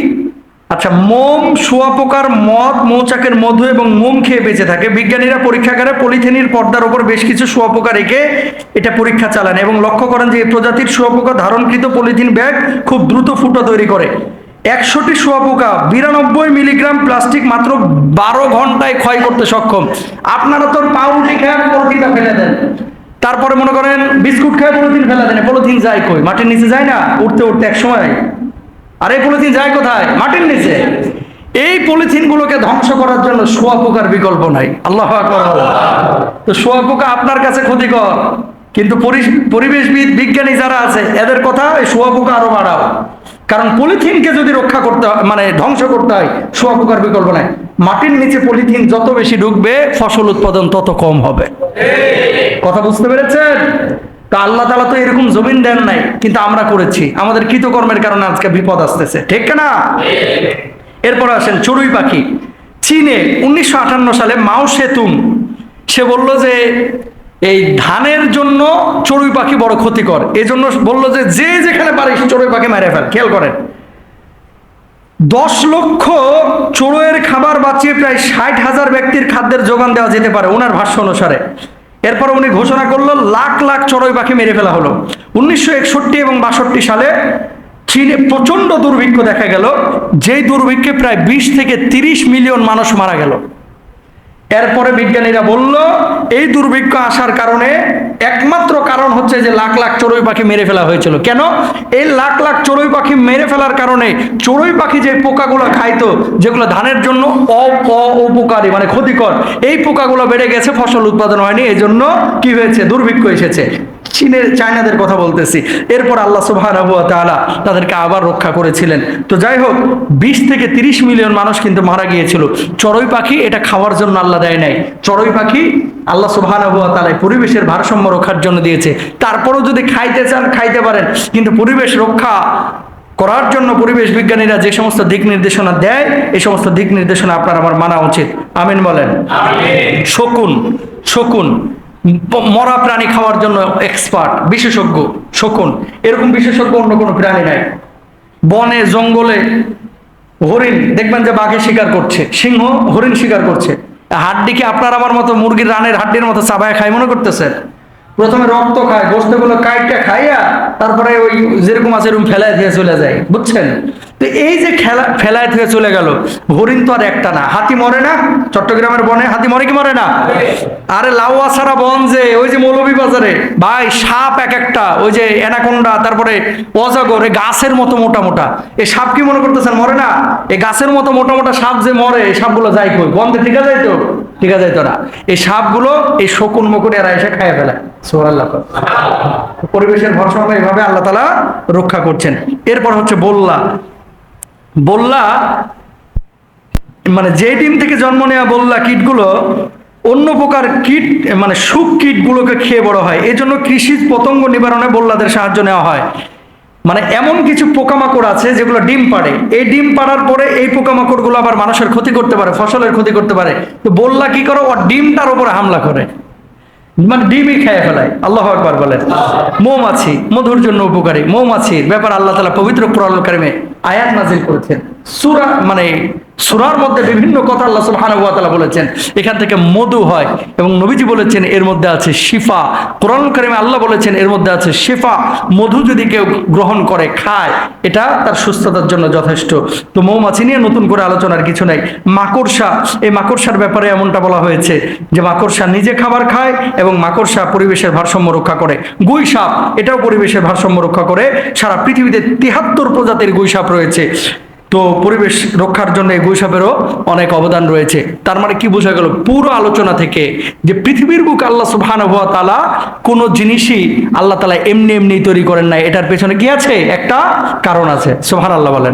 Speaker 1: আচ্ছা, মোম, শুঁয়াপোকার মদ, মৌচাকের মধু এবং মোম খেয়ে বেঁচে থাকে। বিজ্ঞানীরা পরীক্ষাগারে পলিথিনের পর্দার উপর বেশ কিছু শুঁয়াপোকা রেখে এটা পরীক্ষা চালান এবং লক্ষ্য করেন যে এই প্রজাতির শুঁয়াপোকা ধারণকৃত পলিথিন ব্যাগ খুব দ্রুত ফুটো তৈরি করে। 100টি শুঁয়াপোকা 92 মিলিগ্রাম প্লাস্টিক মাত্র 12 ঘন্টায় ক্ষয় করতে সক্ষম। আপনারা তো পাউরুটি খেয়ে পলিথিনটা ফেলে দেন, তারপরে মনে করেন বিস্কুট খেয়ে পলিথিন ফেলে দেন। পলিথিন যায় কই? মাটির নিচে যায় না? উঠতে উঠতে এক সময়। আর এই পলিথিন যায় কোথায়? মাটির নিচে। এই পলিথিনগুলোকে ধ্বংস করার জন্য শুঁয়াপোকার বিকল্প নাই। আল্লাহু আকবার। তো শুঁয়াপোকা আপনার কাছে ক্ষতিকর, কিন্তু পরিবেশবিদ, বিজ্ঞানী যারা আছে এদের কথা, এই শুঁয়াপোকা আরো বাড়াও। কারণ পলিথিনকে যদি রক্ষা করতে হয়, মানে ধ্বংস করতে হয়, শুঁয়াপোকার বিকল্প নাই। মাটির নিচে পলিথিন যত বেশি ঢুকবে, ফসল উৎপাদন তত কম হবে। কথা বুঝতে পেরেছেন? তা আল্লাহ তাআলা তো এরকম জমিন দেন নাই, কিন্তু আমরা করেছি। আমাদের কৃতকর্মের কারণে আজকে বিপদ আসতেছে, ঠিক না? এরপর আসেন চড়ুই পাখি। চীনে 1958 সালে মাও সেতুং সে বলল যে এই ধানের জন্য চড়ুই পাখি বড় ক্ষতিকর, এই জন্য বললো যে যে যেখানে পারিস চড়ুই পাখি মেরে ফেল। খেয়াল করেন, 10 লক্ষ চড়ুইয়ের খাবার বাঁচিয়ে প্রায় 60,000 ব্যক্তির খাদ্যের যোগান দেওয়া যেতে পারে ওনার ভাষ্য অনুসারে। এরপর উনি ঘোষণা করলো লাখ লাখ চড়ুই পাখি মেরে ফেলা হলো। 1961 এবং 62 সালে চীনে প্রচন্ড দুর্ভিক্ষ দেখা গেল, যেই দুর্ভিক্ষে প্রায় 20 থেকে 30 মিলিয়ন মানুষ মারা গেল। এরপরে বিজ্ঞানীরা বলল এই দুর্ভিক্ষ আসার কারণে একমাত্র কারণ হচ্ছে যে লাখ লাখ চড়ুই পাখি মেরে ফেলা হয়েছিল। কেন? এই লাখ লাখ চড়ুই পাখি মেরে ফেলার কারণে চড়ুই পাখি যে পোকাগুলো খাইতো, যেগুলো ধানের জন্য অপকারী, মানে ক্ষতিকর, এই পোকাগুলো বেড়ে গেছে, ফসল উৎপাদন হয়নি, এই জন্য কি হয়েছে? দুর্ভিক্ষ এসেছে। চায়নাদের কথা বলতেছি। এরপর আল্লাহ সুবহানাহু ওয়া তাআলা তাদেরকে আবার রক্ষা করেছিলেন। তো যাই হোক, 20 থেকে 30 মিলিয়ন মানুষ কিন্তু মারা গিয়েছিল। চড়ুই পাখি এটা খাওয়ার জন্য আল্লাহ দেয় নাই। চড়ুই পাখি আল্লাহ সুবহানাহু ওয়া তাআলা পরিবেশের ভারসাম্য রক্ষার জন্য দিয়েছে। তারপরেও যদি খাইতে চান খাইতে পারেন, কিন্তু পরিবেশ রক্ষা করার জন্য পরিবেশ বিজ্ঞানীরা যে সমস্ত দিক নির্দেশনা দেয়, এই সমস্ত দিক নির্দেশনা আপনার আমার মানা উচিত। আমিন বলেন। শকুন, শকুন মরা প্রাণী খাওয়ার জন্য এক্সপার্ট, বিশেষজ্ঞ শকুন। এরকম বিশেষজ্ঞ অন্য কোনো প্রাণী নাই। বনে জঙ্গলে হরিণ দেখবেন যে বাঘে শিকার করছে, সিংহ হরিণ শিকার করছে। হাড্ডিকে আপনার আমার মতো মুরগির রানের হাড্ডির মতো চাবায় খায় মনে করতেছেন? প্রথমে রক্ত খায়, গোস্তগুলো কাইটটা খাইয়া তারপরে ওই যেরকম আছে এরকম ফেলায় দিয়ে চলে যায়, বুঝছেন? তো এই যে ফেলায় থেকে চলে গেল, হরিণ তো আর একটা না। হাতি মরে না? চট্টগ্রামের বনে হাতি মরে কি মরে না? আরে লাউয়া ছাড়া বন, যে ওই যে মৌলভীবাজারে ভাই সাপ এক একটা, ওই যে অ্যানাকোন্ডা, তারপরে অজগর, এই গাছের মতো মোটা মোটা, এই সাপ কি মনে করতেছেন মরে না? এই গাছের মতো মোটা মোটা সাপ যে মরে, এই সাপগুলো যায় কই? বন্ধে ঠিক আছে তো? ঠিক আছে তো না? এই সাপগুলো এই শকুন মকুন এরা এসে খাইয়ে ফেলায়। সুবহানাল্লাহ। পরিবেশের ভারসাম্য এভাবে আল্লাহ তাআলা রক্ষা করছেন। এরপর হচ্ছে বল্লা। বল্লা মানে যে ডিম থেকে জন্ম নেওয়া বল্লা কীটগুলো অন্য প্রকার কীট, মানে শুক কীটগুলোকে খেয়ে বড় হয়। এই জন্য কৃষিজ পতঙ্গ নিবারণে বল্লাদের সাহায্য নেওয়া হয়। মানে এমন কিছু পোকামাকড় আছে যেগুলো ডিম পাড়ে, এই ডিম পাড়ার পরে এই পোকামাকড়গুলো আবার মানুষের ক্ষতি করতে পারে, ফসলের ক্ষতি করতে পারে। তো বল্লা কি করে? ওর ডিমটার উপরে হামলা করে, মানে ডিমই খেয়ে ফেলায়। আল্লাহু আকবার বলেন। মৌমাছি মধুর জন্য উপকারী। মৌমাছির ব্যাপার আল্লাহ তাআলা পবিত্র কোরআনুল কারীমে আয়াত নাযিল করেছেন। সূরা মানে সূরার মধ্যে বিভিন্ন কথা আল্লাহ সুবহানাহু ওয়া তাআলা বলেছেন। এখান থেকে মধু হয় এবং নবীজি বলেছেন এর মধ্যে আছে শিফা। কোরআনুল কারীমে আল্লাহ বলেছেন এর মধ্যে আছে শিফা। মধু যদি কেউ গ্রহণ করে, খায়, এটা তার সুস্থতার জন্য যথেষ্ট। তো মৌমাছি নিয়ে নতুন করে আলোচনার কিছু নাই। মাকড়সা, এই মাকড়সার ব্যাপারে এমনটা বলা হয়েছে যে মাকড়সা নিজে খাবার খায় এবং মাকড়সা পরিবেশের ভারসাম্য রক্ষা করে। গুই সাপ, এটাও পরিবেশের ভারসাম্য রক্ষা করে। সারা পৃথিবীতে 73 প্রজাতির গুই সাপ রয়েছে। তো পরিবেশ রক্ষার জন্য এই গুইসাপেরও অনেক অবদান রয়েছে। তার মানে কি বোঝা গেল পুরো আলোচনা থেকে, যে পৃথিবীর বুক আল্লাহ সুবহানাহু ওয়া তাআলা কোনো জিনিসই আল্লাহ তাআলা এমনি এমনি তৈরি করেন নাই, এটার পেছনে কি আছে? একটা কারণ আছে। সুবহানাল্লাহ বলেন।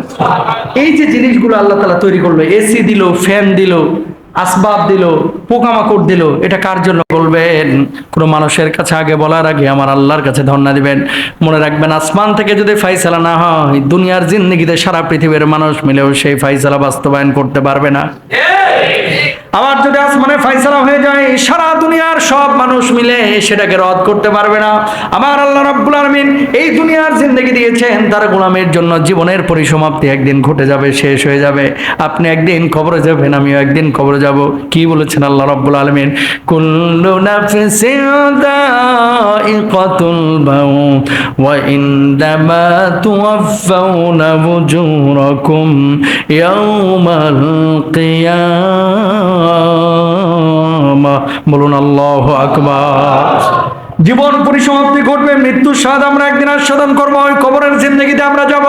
Speaker 1: এই যে জিনিসগুলো আল্লাহ তাআলা তৈরি করলো, এসি দিল, ফ্যান দিল, আসবাব দিল, পোকামাকড় দিল, এটা কার জন্য বলবেন? কোনো মানুষের কাছে আগে বলার আগে আমার আল্লাহর কাছে ধন্যা দিবেন। মনে রাখবেন, আসমান থেকে যদি ফাইসালা না হয়, দুনিয়ার জিন্দেগিতে সারা পৃথিবীর মানুষ মিলেও সেই ফাইসালা বাস্তবায়ন করতে পারবে না। আবার যদি আসমানে ফাইসালা হয়ে যায়, সারা দুনিয়ার সব মানুষ মিলে সেটাকে রদ করতে পারবে না। আমার আল্লাহ রাব্বুল আলামিন এই দুনিয়ার জিন্দেগি দিয়েছেন তার গোলামের জন্য। জীবনের পরিসমাপ্তি একদিন ঘটে যাবে, শেষ হয়ে যাবে। আপনি একদিন কবরে যাবেন, আমিও একদিন কবরে যাব। কি বলেছেন আল্লাহ রাব্বুল আলামিন? কুল্লু নাফসিন যায়িকাতুল মাউত ওয়া ইন্নামা তুওয়াফাউনা উজুরাকুম ইয়াওমাল কিয়ামাহ। বলুন আল্লাহু আকবার। জীবন পরিসমাপ্তি ঘটবে, মৃত্যুর স্বাদ আমরা একদিন আস্বাদন করবো। ওই কবরের জিন্দেগিতে আমরা যাব।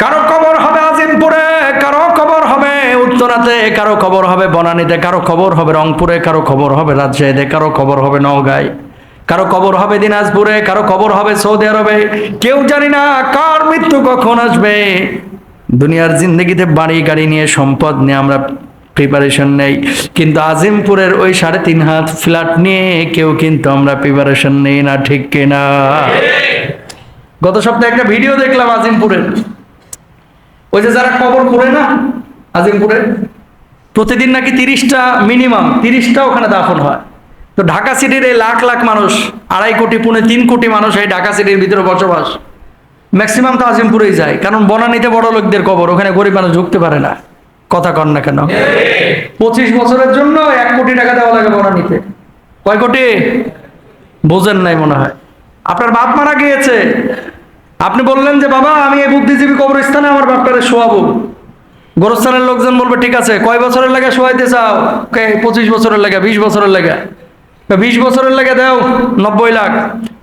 Speaker 1: কারো কবর হবে আজিমপুরে, কারো কবর হবে উত্তরাতে, কারো কবর হবে বনানীতে, কারো কবর হবে রংপুরে, কারো কবর হবে রাজশাহীতে, কারো কবর হবে নওগাঁয়, কারো কবর হবে দিনাজপুরে, কারো কবর হবে সৌদি আরবে। কেউ জানি না কার মৃত্যু কখন আসবে। দুনিয়ার জিন্দেগিতে বাড়ি গাড়ি নিয়ে, সম্পদ নিয়ে আমরা প্রিপারেশন নেই, কিন্তু আজিমপুরের ওই 3.5 হাত ফ্ল্যাট নিয়ে কেউ কিন্তু আমরা প্রিপারেশন নেই না, ঠিক কিনা? গত সপ্তাহে একটা ভিডিও দেখলাম আজিমপুরের, ওই যে যারা কবর করে না আজিমপুরে, প্রতিদিন নাকি 30টা মিনিমাম 30টা ওখানে দাফন হয়। তো ঢাকা সিটির এই লাখ লাখ মানুষ, 2.5 কোটি 3 কোটি মানুষ এই ঢাকা সিটির ভিতরে বসবাস, ম্যাক্সিমাম তো আজিমপুরেই যায়। কারণ বনানীতে বড় লোকদের কবর, ওখানে গরিব মানুষ ঢুকতে পারে না। কথা কন না কেন? 25 বছরের জন্য 1 কোটি টাকা দেওয়া লাগে বনানীতে। কয় কোটি? বোঝেন নাই মনে হয়। আপনার বাপ মারা গিয়েছে, আপনি বললেন যে বাবা আমি এই বুদ্ধিজীবী কবরস্থানে আমার বাপটারে শোয়াবো। গোরস্থানের লোকজন বলবে ঠিক আছে, কয় বছরের লাগে শোয়াইতে চাও? 25 বছরের লাগে, 20 বছরের লাগে। 20 বছরের লাগে দাও 90 লাখ,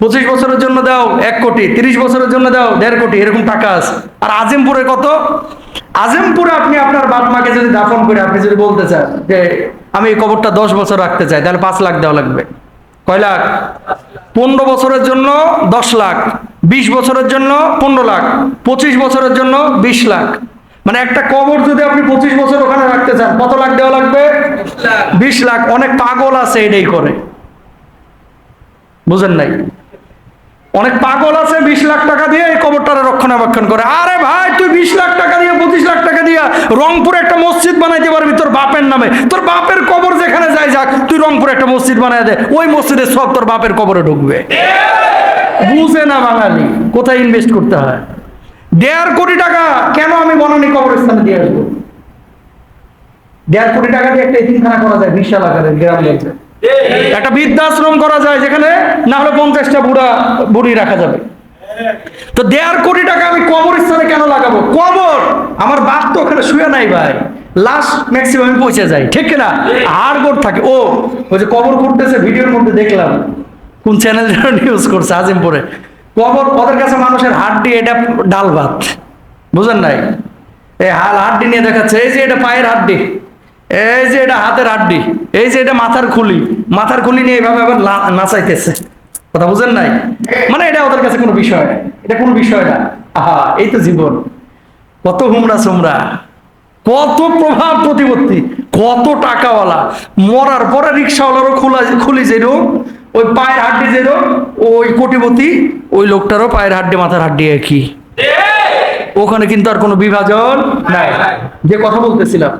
Speaker 1: 25 বছরের জন্য দাও 1 কোটি, 30 বছরের জন্য দাও 1.5 কোটি, এরকম টাকা আছে। আর আজিমপুরে কত? আজিমপুরে আপনি আপনার বাপ মাকে যদি দাফন করে আপনি যদি বলতে চান যে আমি এই কবরটা 10 বছর রাখতে চাই, তাহলে 5 লাখ দেওয়া লাগবে। কয় লাখ? 15 বছরের জন্য 10 লাখ, 20 বছরের জন্য 15 লাখ, 25 বছরের জন্য 20 লাখ। মানে একটা কবর যদি আপনি 25 বছর ওখানে রাখতে চান, কত লাখ দেওয়া লাগবে? 20 লাখ। অনেক পাগল আছে এটাই করে, বুঝেন নাই? অনেক পাগল আছে 20 লাখ টাকা দিয়ে এই কবরটারে রক্ষণাবেক্ষণ করে। আরে ভাই, তুই 20 লাখ টাকা দিয়ে 25 লাখ টাকা দিয়ে রংপুরে একটা মসজিদ বানাইতে পারবি তোর বাপের নামে। তোর বাপের কবর যেখানে যাই যাক, তুই রংপুরে একটা মসজিদ বানাই দে, ওই মসজিদের সব তোর বাপের কবরে ঢুকবে। বুঝে না বাঙালি কোথায় ইনভেস্ট করতে হয়। 1.5 কোটি টাকা কেন আমি বনানী কবরস্থানে দিয়ে আসবো? 1.5 কোটি টাকা দিয়ে একটা এতিমখানা করা যায়, বিশাল আকারের গ্রাম বলছে। একটা বৃদ্ধাশ্রম করা যায়, যেখানে না হলে 50টা বুড়ি রাখা যাবে। তো 1.5 কোটি টাকা আমি কবরস্থানে কেন লাগাবো? কবর আমার বাপ তো ওখানে শুয়ে নাই ভাই, লাশ ম্যাক্সিমাম পৌঁছে যায়, ঠিক না? হাড়গোড় থাকে। ওই যে কবর করতেছে, ভিডিওর মধ্যে দেখলাম, কোন চ্যানেল নিউজ করছে আজিমপুরে। কবর, ওদের কাছে মানুষের হাড্ডি, এটা ডাল ভাত, বুঝেন নাই? এই হাড্ডি নিয়ে দেখাচ্ছে, এই যে এটা পায়ের হাড্ডি, এই যে এটা হাতের হাড্ডি, এই যে এটা মাথার খুলি নিয়ে এইভাবে আবার নাচাইতেছে। কথা বুঝেন নাই? মানে এটা ওদের কাছে কোনো বিষয় না, এটা কোনো বিষয় না। আহা, এই তো জীবন। কত হুমরা সুমরা, কত প্রভাব প্রতিপত্তি, কত টাকাওয়ালা। মরার পরে রিক্সাওয়ালারও খুলি যেরকম, ওই পায়ের হাড্ডি যেরকম, ওই কোটিপতি ওই লোকটারও পায়ের হাড্ডি মাথার হাড্ডি একই। ওখানে কিন্তু আর কোনো বিভাজন নাই। যে কথা বলতেছিলাম,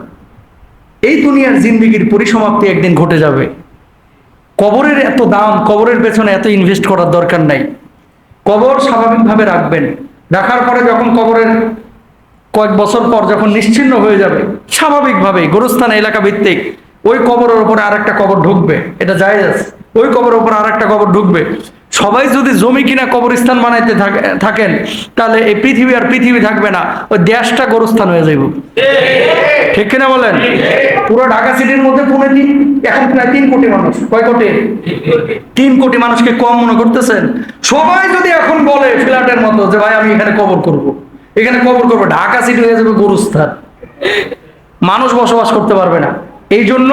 Speaker 1: এই দুনিয়ার জিন্দেগির পরিসমাপ্তি একদিন ঘটে যাবে। কবরের এত দাম, কবরের পেছনে এত ইনভেস্ট করার দরকার নাই। কবর স্বাভাবিকভাবে রাখবেন, রাখার পরে যখন কবরের কয়েক বছর পর যখন নিশ্চিহ্ন হয়ে যাবে, স্বাভাবিকভাবে গোরস্থান এলাকা ভিত্তিক ওই কবরের উপরে আরেকটা কবর ঢুকবে, এটা জায়েজ আছে। ওই কবরের উপর আরেকটা কবর ঢুকবে। সবাই যদি জমি কিনা কবরস্থান বানাইতে থাকেন, তাহলে এই পৃথিবী আর পৃথিবী থাকবে না, ওই দেশটা গোরস্থান হয়ে যাইব, ঠিক কিনা বলেন? পুরো ঢাকা সিটির মধ্যে এখন প্রায় 3 কোটি মানুষ। কয় কোটি? 3 কোটি মানুষকে কম মনে করতেছেন? সবাই যদি এখন বলে ফ্ল্যাটের মতো যে ভাই আমি এখানে কবর করব, এখানে কবর করবে, ঢাকা সিটি হয়ে যাবে গোরস্থান, মানুষ বসবাস করতে পারবে না। এই জন্য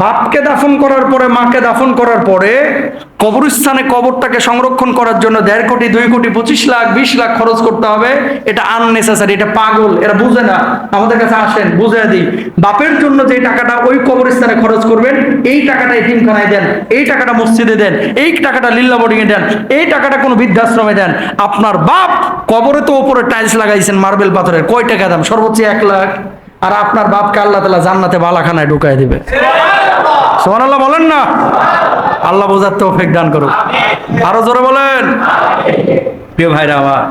Speaker 1: বাপকে দাফন করার পরে, মাকে দাফন করার পরে কবরস্থানে কবরটাকে সংরক্ষণ করার জন্য 1.5 কোটি 2 কোটি 25 লাখ 20 লাখ খরচ করতে হবে। এটা আননেসেসারি, এটা পাগল, এরা বুঝে না। আমাদের কাছে আসেন, বুঝিয়ে দিই। বাপের জন্য যে টাকাটা ওই কবরস্থানে খরচ করবেন, এই টাকাটা এতিমখানায় দেন, এই টাকাটা মসজিদে দেন, এই টাকাটা লিল্লা বোর্ডিং এ দেন, এই টাকাটা কোনো বৃদ্ধাশ্রমে দেন। আপনার বাপ কবরে তো উপরে টাইলস লাগাইছেন মার্বেল পাথরের, কয় টাকা দাম? সর্বোচ্চ 1 লাখ। আর আপনার বাপকে আল্লাহ তাআলা জান্নাতে বালাখানায় ঢুকায় দিবে। সুবহানাল্লাহ বলেন না? আল্লাহ বোঝার তৌফিক দান করুক। আরো জোরে বলেন। প্রিয় ভাইরা আমার,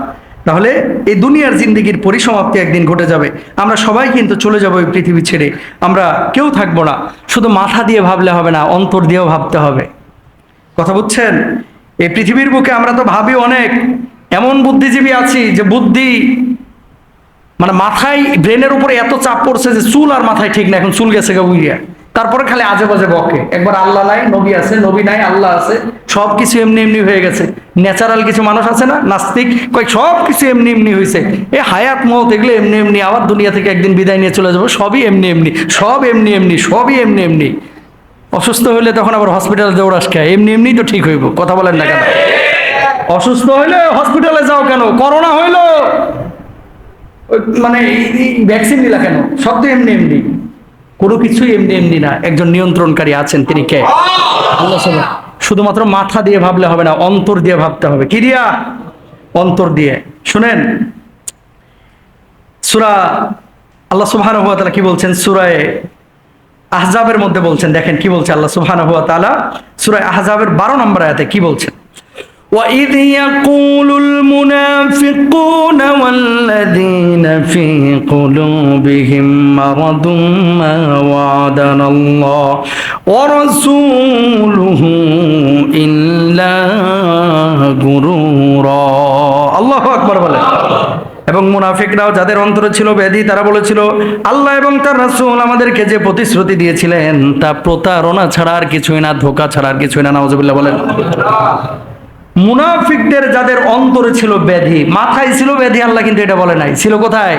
Speaker 1: তাহলে এই দুনিয়ার জিন্দেগির পরিসমাপ্তি একদিন ঘটে যাবে। আমরা সবাই কিন্তু চলে যাবো এই পৃথিবী ছেড়ে। আমরা কেউ থাকবো না। শুধু মাথা দিয়ে ভাবলে হবে না, অন্তর দিয়েও ভাবতে হবে। কথা বুঝছেন? এই পৃথিবীর বুকে আমরা তো ভাবি অনেক, এমন বুদ্ধিজীবী আছি যে বুদ্ধি মানে মাথায় ব্রেনের উপরে এত চাপ পড়ছে যে চুল আর মাথায় ঠিক না, এখন চুল গেছে গা উইয়া। তারপরে খালি আজে বাজে বকে। একবার আল্লাহ নাই, নবী আছে, নবী নাই, আল্লাহ আছে, সব কিছু এমনি এমনি হয়ে গেছে। ন্যাচারাল কিছু মানুষ আছে না, নাস্তিক, কয় সব কিছু এমনি এমনি হয়েছে, এ হায়াত মত এগুলো এমনি এমনি, আবার দুনিয়া থেকে একদিন বিদায় নিয়ে চলে যাবো, সবই এমনি এমনি, সব এমনি এমনি, সবই এমনি এমনি। অসুস্থ হইলে তখন আবার হসপিটালে দৌড়াস খায়, এমনি এমনি তো ঠিক হইব। কথা বলেন না কেন? অসুস্থ হইলে হসপিটালে যাও কেন? করোনা হইলো মানে ভ্যাকসিন দিলা কেন? সব তো এমনি এমনি, কোনো কিছুই এমনি এমনি না। একজন নিয়ন্ত্রণকারী আছেন, তিনি কে? আল্লাহ সুবহানাহু। শুধুমাত্র মাথা দিয়ে ভাবলে হবে না, অন্তর দিয়ে ভাবতে হবে। কি দিয়া? অন্তর দিয়ে। শুনেন, সূরা আল্লাহ সুবহানাহু ওয়া তাআলা কি বলছেন? সূরা আহজাবের মধ্যে বলছেন, দেখেন কি বলছে আল্লাহ সুবহানাহু ওয়া তাআলা সূরা আহজাবের 12 নম্বর আয়াতে কি বলছেন? وَإِذْ يَقُولُ الْمُنَافِقُونَ وَالَّذِينَ فِي قُلُوبِهِم مَّرَضٌ مَّا وَعَدَنَا اللَّهُ وَرَسُولُهُ إِلَّا غُرُورًا। আল্লাহু আকবার বলেন। এবং মুনাফিকরাও, যাদের অন্তরে ছিল ব্যাধি, তারা বলেছিল আল্লাহ এবং তার রাসূল আমাদেরকে যে প্রতিশ্রুতি দিয়েছিলেন তা প্রতারণা ছাড়া আর কিছুই না, ধোঁকা ছাড়া আর কিছুই না। নাউজুবিল্লাহ বলেন। মুনাফিকদের যাদের অন্তরে ছিল ব্যাধি, মাথায় ছিল ব্যাধি, আল্লাহ কিন্তু এটা বলে নাই, ছিল কোথায়?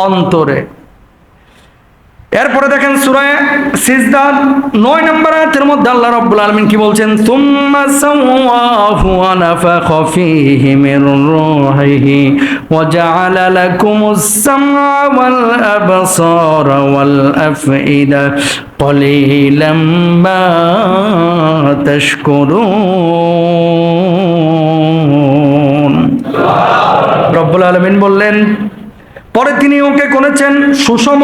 Speaker 1: অন্তরে। এরপরে দেখেন সূরা সিজদা 9 নম্বর আয়াতের মধ্যে আল্লাহ রাব্বুল আলামিন কি বলছেন? সুম্মা সাওয়াহু ওয়া নাফাখা ফীহি মির রূহিহি ওয়া জাআলা লাকুমুস সামআ ওয়াল আবসারা ওয়াল আফইদা ক্বালিলাম মা তাশকুরুন। রব্বুল আলামিন বললেন, পরে তিনি ওকে করেছেন সুষম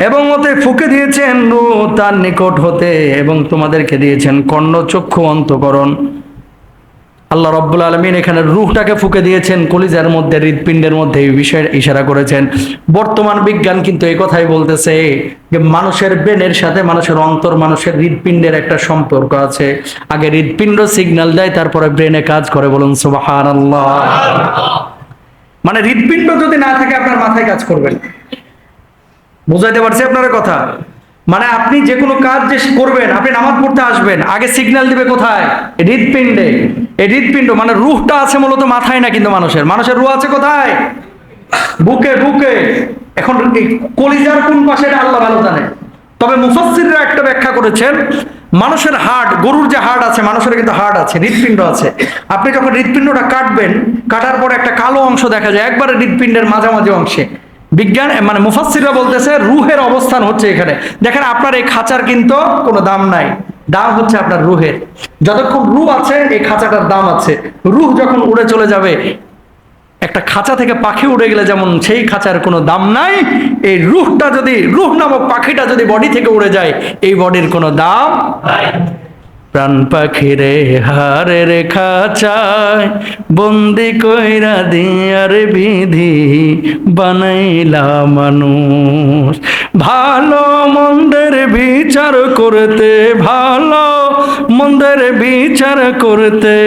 Speaker 1: এবং ওতে ফুঁকে দিয়েছেন রূহ তার নিকট হতে, এবং তোমাদেরকে দিয়েছেন কর্ণ, চক্ষু, অন্তঃকরণ। আল্লাহ রাব্বুল আলামিন এখানে রূহটাকে ফুঁকে দিয়েছেন কলিজার মধ্যে, হৃৎপিণ্ডের মধ্যে, এই বিষয়ে ইশারা করেছেন। বর্তমান বিজ্ঞান কিন্তু এই কথাই বলতেছে যে মানুষের ব্রেনের সাথে মানুষের অন্তর, মানুষের হৃৎপিণ্ডের একটা সম্পর্ক আছে। আগে হৃৎপিণ্ড সিগন্যাল দেয়, তারপরে ব্রেনে কাজ করে। বলুন সুবহানাল্লাহ। মানে হৃৎপিণ্ড যদি না থাকে আপনার মাথায় কাজ করবেন। বুঝাইতে পারছি আপনার কথা? মানে আপনি যে কোনো কাজ যে করবেন, আপনি নামাজ পড়তে আসবেন, আগে সিগন্যাল দিবে কোথায়? হৃৎপিণ্ডে। এই হৃৎপিণ্ড মানে রূহটা আছে মূলত মাথায় না, কিন্তু মানুষের রূহ আছে কোথায়? বুকে। বুকে। এখন কলিজার কোন পাশে এটা আল্লাহ ভালো জানে। তবে মুফাসসিররা একটা ব্যাখ্যা করেছেন, মানুষের হার্ট, গরুর যে হার্ট আছে, মানুষের কিন্তু হার্ট আছে, হৃৎপিণ্ড আছে। আপনি যখন হৃৎপিণ্ডটা কাটবেন, কাটার পর একটা কালো অংশ দেখা যায় একবারে হৃৎপিণ্ডের মাঝামাঝি অংশে। বিজ্ঞান মানে মুফাসসিররা বলতেছে রুহের অবস্থান হচ্ছে এখানে। দেখেন আপনার এই খাঁচার কিন্তু কোনো দাম নাই, দাম হচ্ছে আপনার রুহের। যতক্ষণ রুহ আছে এই খাঁচাটার দাম আছে। রুহ যখন উড়ে চলে যাবে, একটা খাঁচা থেকে পাখি উড়ে গেলে যেমন সেই খাঁচার কোনো দাম নাই, এই রুহটা যদি, রুহ নামক পাখিটা যদি বডি থেকে উড়ে যায়, এই বডির কোনো দাম নাই। প্রাণ পাখিরে হারের খাঁচায় বন্দি কইরা দিয়ার বিধি বানাইলা মানুষ। ভালো মন্দের বিচার করতে, ভালো মন্দের বিচার করতে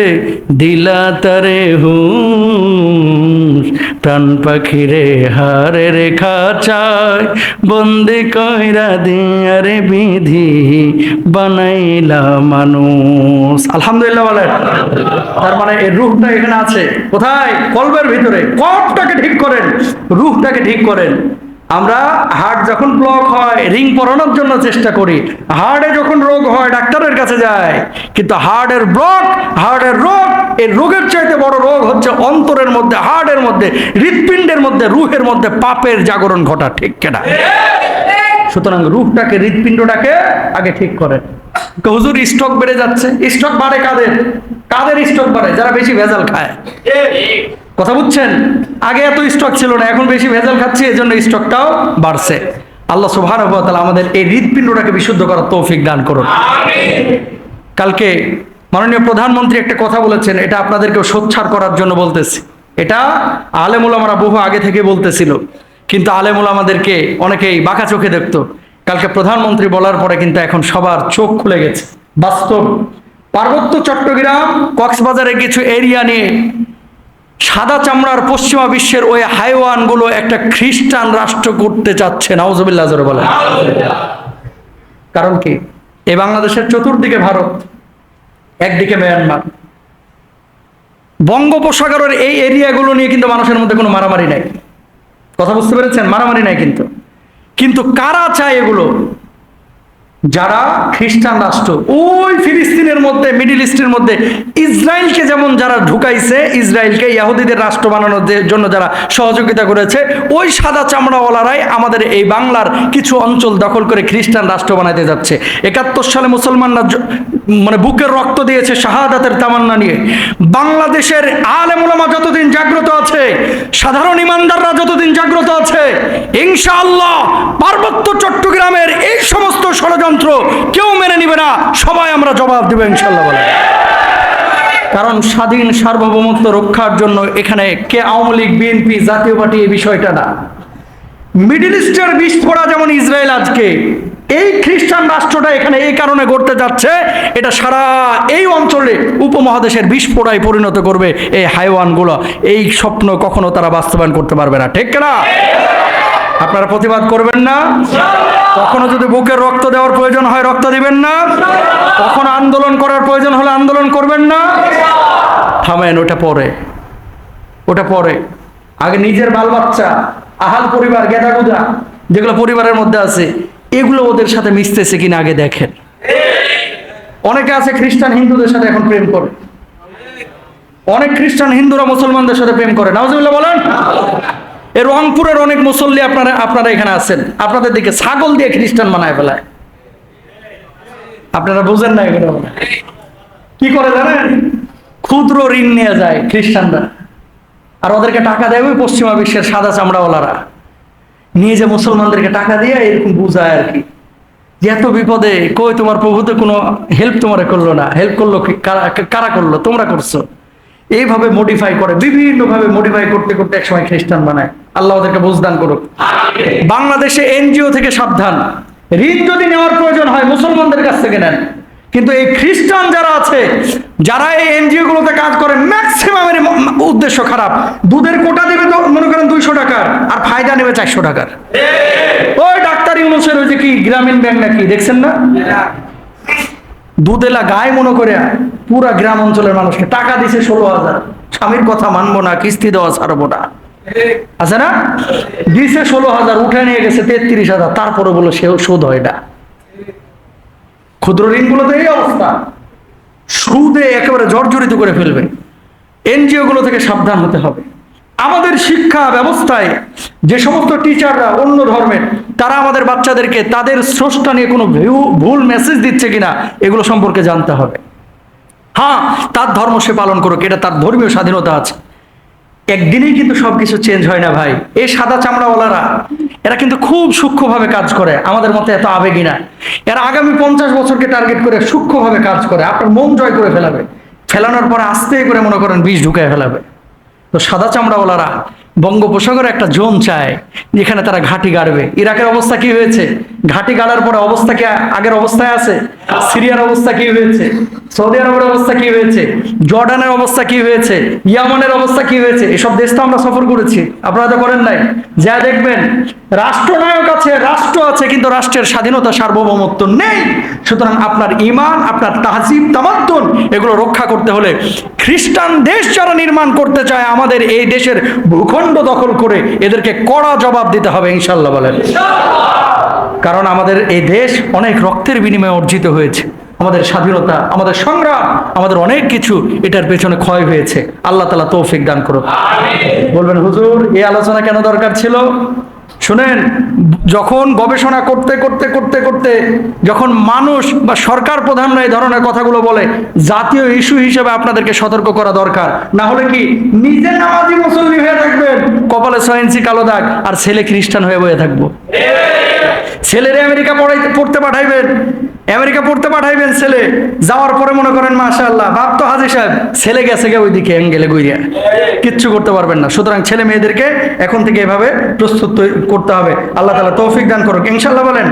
Speaker 1: দিলা তারে হুঁশ প্রাণ পাখিরে হারের খাঁচায় বন্দি কইরা দিয়ারে বিধি বানাইলা মানুষ। আলহামদুলিল্লাহ বলেন। তার মানে এই রূহটা এখানে আছে কোথায়? কলবের ভিতরে। কলবটাকে ঠিক করেন, রূহটাকে ঠিক করেন। আমরা হার্ট যখন ব্লক হয় রিং পরানোর জন্য চেষ্টা করি, হার্টে যখন রোগ হয় ডাক্তারের কাছে যায়, কিন্তু হার্টের ব্লক, হার্টের রোগ, এই রোগের চাইতে বড় রোগ হচ্ছে অন্তরের মধ্যে, হার্টের মধ্যে, হৃৎপিণ্ডের মধ্যে, রুহের মধ্যে পাপের জাগরণ ঘটা। ঠিক কেনা? সুতরাং রুহটাকে, হৃৎপিণ্ডটাকে আগে ঠিক করেন। হুজুর স্টক বেড়ে যাচ্ছে, স্টক বাড়ে কাদের? কাদের স্টক বাড়ে? যারা বেশি ভেজাল খায়। কথা বুঝছেন? আগে এত স্টক ছিল না, এখন বেশি ভেজাল খাচ্ছি, এজন্য স্টকটাও বাড়ছে। আল্লাহ সুবহানাহু ওয়া তাআলা আমাদের এই হৃৎপিণ্ডটাকে বিশুদ্ধ করার তৌফিক দান করুন। কালকে মাননীয় প্রধানমন্ত্রী একটা কথা বলেছেন, এটা আপনাদেরকেও সোচ্চার করার জন্য বলতেছি। এটা আলেম ওলামারা বহু আগে থেকে বলতেছিল, কিন্তু আলেম ওলামাদেরকে অনেকেই বাঁকা চোখে দেখতো। কালকে প্রধানমন্ত্রী বলার পরে কিন্তু এখন সবার চোখ খুলে গেছে। বাস্তব পার্বত্য চট্টগ্রাম কক্সবাজারের কিছু এরিয়া নিয়ে সাদা চামড়ার পশ্চিমা বিশ্বের ওই হাইওয়ানগুলো একটা খ্রিস্টান রাষ্ট্র করতে চাচ্ছে। নাউজুবিল্লাহ জোরে বলেন। কারণ কি? এই বাংলাদেশের চতুর্দিকে ভারত, একদিকে মিয়ানমার, বঙ্গোপসাগরের এই এরিয়াগুলো নিয়ে কিন্তু মানুষের মধ্যে কোনো মারামারি নাই। কথা বুঝতে পেরেছেন? মারামারি নাই। কিন্তু কারা চায় এগুলো? যারা খ্রিস্টান রাষ্ট্র, ওই ফিলিস্তিনের মধ্যে, মিডিল ইস্টের মধ্যে ইসরায়েলকে যেমন যারা ঢুকাইছে, ইসরায়েলকে ইহুদিদের রাষ্ট্র বানানোর জন্য যারা সহযোগিতা করেছে, ওই সাদা চামড়াওয়ালারাই আমাদের এই বাংলার কিছু অঞ্চল দখল করে খ্রিস্টান রাষ্ট্র বানাতে যাচ্ছে। 71 সালে মুসলমানরা মানে বুকের রক্ত দিয়েছে শাহাদাতের তামান্না নিয়ে। বাংলাদেশের আলেম ওলামা যতদিন জাগ্রত আছে, সাধারণ ইমানদাররা যতদিন জাগ্রত আছে, ইনশাআল্লাহ পার্বত্য চট্টগ্রামের এই সমস্ত ষড়যন্ত্র কেউ মেনে নিবে না। সবাই আমরা জবাব দেব ইনশাআল্লাহ বলে। কারণ স্বাধীন সার্বভৌমত্ব রক্ষার জন্য এখানে কে আওয়ামী লীগ, বিএনপি, জাতীয় পার্টি এই বিষয়টা না। মিডল ইস্টের বিস্ফোরা যেমন ইসরায়েল আজকে এই খ্রিস্টান রাষ্ট্রটা এখানে এই কারণে গড়তে যাচ্ছে, এটা সারা এই অঞ্চলে উপমহাদেশের বিস্ফোরায় পরিণত করবে এই হাইওয়ানগুলো। এই স্বপ্ন কখনো তারা বাস্তবায়ন করতে পারবে না। ঠিক না? আপনারা প্রতিবাদ করবেন না? কখনো যদি বুকের রক্ত দেওয়ার প্রয়োজন হয় রক্ত দিবেন না? কখনো আন্দোলন করার প্রয়োজন হলে আন্দোলন করবেন না? থামেন, ওটা পরে, ওটা পরে। আগে নিজের বাল বাচ্চা, আহাল পরিবার, গেদাগুদা যেগুলো পরিবারের মধ্যে আছে, এগুলো ওদের সাথে মিশতেছে কিনা আগে দেখেন। অনেকে আছে খ্রিস্টান হিন্দুদের সাথে এখন প্রেম করে, অনেক খ্রিস্টান হিন্দুরা মুসলমানদের সাথে প্রেম করে। নাউজুবিল্লাহ বলেন। এই রংপুরের অনেক মুসল্লি আপনারা এখানে আছেন, আপনাদের দিকে ছাগল দিয়ে খ্রিস্টান বানায় ফেলায়। আপনারা বুঝেন না এগুলো কি করে জানেন? ক্ষুদ্র ঋণ নিয়ে যায় খ্রিস্টানরা, আর ওদেরকে টাকা দেয় ওই পশ্চিমা বিশ্বের সাদা চামড়াওয়ালারা। নিয়ে যে মুসলমানদেরকে টাকা দিয়ে এরকম বুঝায় আর কি, যে এত বিপদে কই তোমার প্রভু তো কোনো হেল্প তোমারে করলো না। হেল্প করলো কি? কারা করলো? তোমরা করছো। এইভাবে মডিফাই করে, বিভিন্নভাবে মডিফাই করতে করতে একসময় খ্রিস্টান বানায়। আল্লাহ ওদেরকে বুঝদান করুক। বাংলাদেশে এনজিও থেকে সাবধান। ঋণ যদি নেওয়ার প্রয়োজন হয় মুসলমানদের কাছ থেকে নেন, কিন্তু এই খ্রিস্টান যারা আছে, যারা এই এনজিও গুলোতে কাজ করে, ম্যাক্সিমামের উদ্দেশ্য খারাপ। দুধের কোটা দেবে তো মনে করেন 200 টাকার, আর ফায়দা নেবে 400 টাকার। ওই ডাক্তার ইউনূসের ওই যে কি গ্রামীণ ব্যাংক নাকি দেখছেন না, দুধেলা গায়ে মনে করে পুরা গ্রাম অঞ্চলের মানুষকে টাকা দিছে 16,000। স্বামীর কথা মানবো না, কিস্তি দেওয়া ছাড়বো না, আছে না? দিছে 16,000, উঠে নিয়ে গেছে 33,000, তারপরে বলো সেও শোধ হয় না। ক্ষুদ্র ঋণগুলোতে এই অবস্থা, সুদে একেবারে জর্জরিত করে ফেলবে। এনজিও গুলো থেকে সাবধান হতে হবে। আমাদের শিক্ষা ব্যবস্থায় যে সমস্ত টিচাররা অন্য ধর্মের, তারা আমাদের বাচ্চাদেরকে তাদের স্রষ্টা নিয়ে কোনো ভুল মেসেজ দিচ্ছে কিনা এগুলো সম্পর্কে জানতে হবে। হ্যাঁ, তার ধর্ম সে পালন করুক, এটা তার ধর্মীয় স্বাধীনতা আছে। একদিনেই কিন্তু সবকিছু চেঞ্জ হয় না ভাই। এই সাদা চামড়াওয়ালারা এরা কিন্তু খুব সূক্ষ্মভাবে কাজ করে, আমাদের মতো এত আবেগী না। এরা আগামী 50 বছরকে টার্গেট করে সূক্ষ্মভাবে কাজ করে, আপনার মন জয় করে ফেলাবে। ফেলানোর পরে আস্তে করে মনে করেন বিষ ঢুকায় ফেলাবে। তো সাদা চামড়াওয়ালারা বঙ্গোপসাগরে একটা জোন চায় যেখানে তারা ঘাঁটি গাড়বে। ইরাকের অবস্থা কি হয়েছে? ঘাঁটি গাড়ার পরে অবস্থা কি আগের অবস্থায় আছে? সিরিয়ার অবস্থা কি হয়েছে? সৌদি আরবের অবস্থা কি হয়েছে? জর্ডানের অবস্থা কি হয়েছে? ইয়ামানের অবস্থা কি হয়েছে? এসব দেশ তো আমরা সফর করেছি, আপনারা তো করেন নাই। যা দেখবেন রাষ্ট্রনায়ক আছে, রাষ্ট্র আছে, কিন্তু রাষ্ট্রের স্বাধীনতা সার্বভৌমত্ব নেই। সুতরাং আপনার ঈমান, আপনার তাহজিব তামাদ্দুন এগুলো রক্ষা করতে হলে খ্রিস্টান দেশ যারা নির্মাণ করতে চায় আমাদের এই দেশের ভূখণ্ড দখল করে এদেরকে কড়া জবাব দিতে হবে, ইনশাআল্লাহ বলেন। কারণ আমাদের এই দেশ অনেক রক্তের বিনিময়ে অর্জিত হয়েছে, আমাদের স্বাধীনতা, আমাদের সংগ্রাম, আমাদের অনেক কিছু এটার পেছনে ক্ষয় হয়েছে। আল্লাহ তাআলা তৌফিক দান করুন। বলবেন হুজুর এই আলোচনা কেন দরকার ছিল? শুনেন, যখন গবেষণা করতে করতে করতে করতে যখন মানুষ বা সরকার প্রধানরা এই ধরনের কথাগুলো বলে, জাতীয় ইস্যু হিসেবে আপনাদেরকে সতর্ক করা দরকার। না হলে কি নিজে নামাজি মুসল্লি হয়ে থাকবেন, কপালে 6 ইঞ্চি কালো দাগ, আর ছেলে খ্রিস্টান হয়ে বয়ে থাকবো। ছেলেরে আমেরিকা পড়তে পাঠাইবেন, আমেরিকা পড়তে পাঠাইবেন, ছেলে যাওয়ার পরে মনে করেন মাশাআল্লাহ বাপ তো হাজী সাহেব, ছেলে গেছে গে ওইদিকে অ্যাঙ্গেলে গইয়া, কিচ্ছু করতে পারবেন না। সুতরাং ছেলে মেয়েদেরকে এখন থেকে এভাবে প্রস্তুত করতে হবে। আল্লাহ তাআলা তৌফিক দান করুক, ইনশাআল্লাহ বলেন।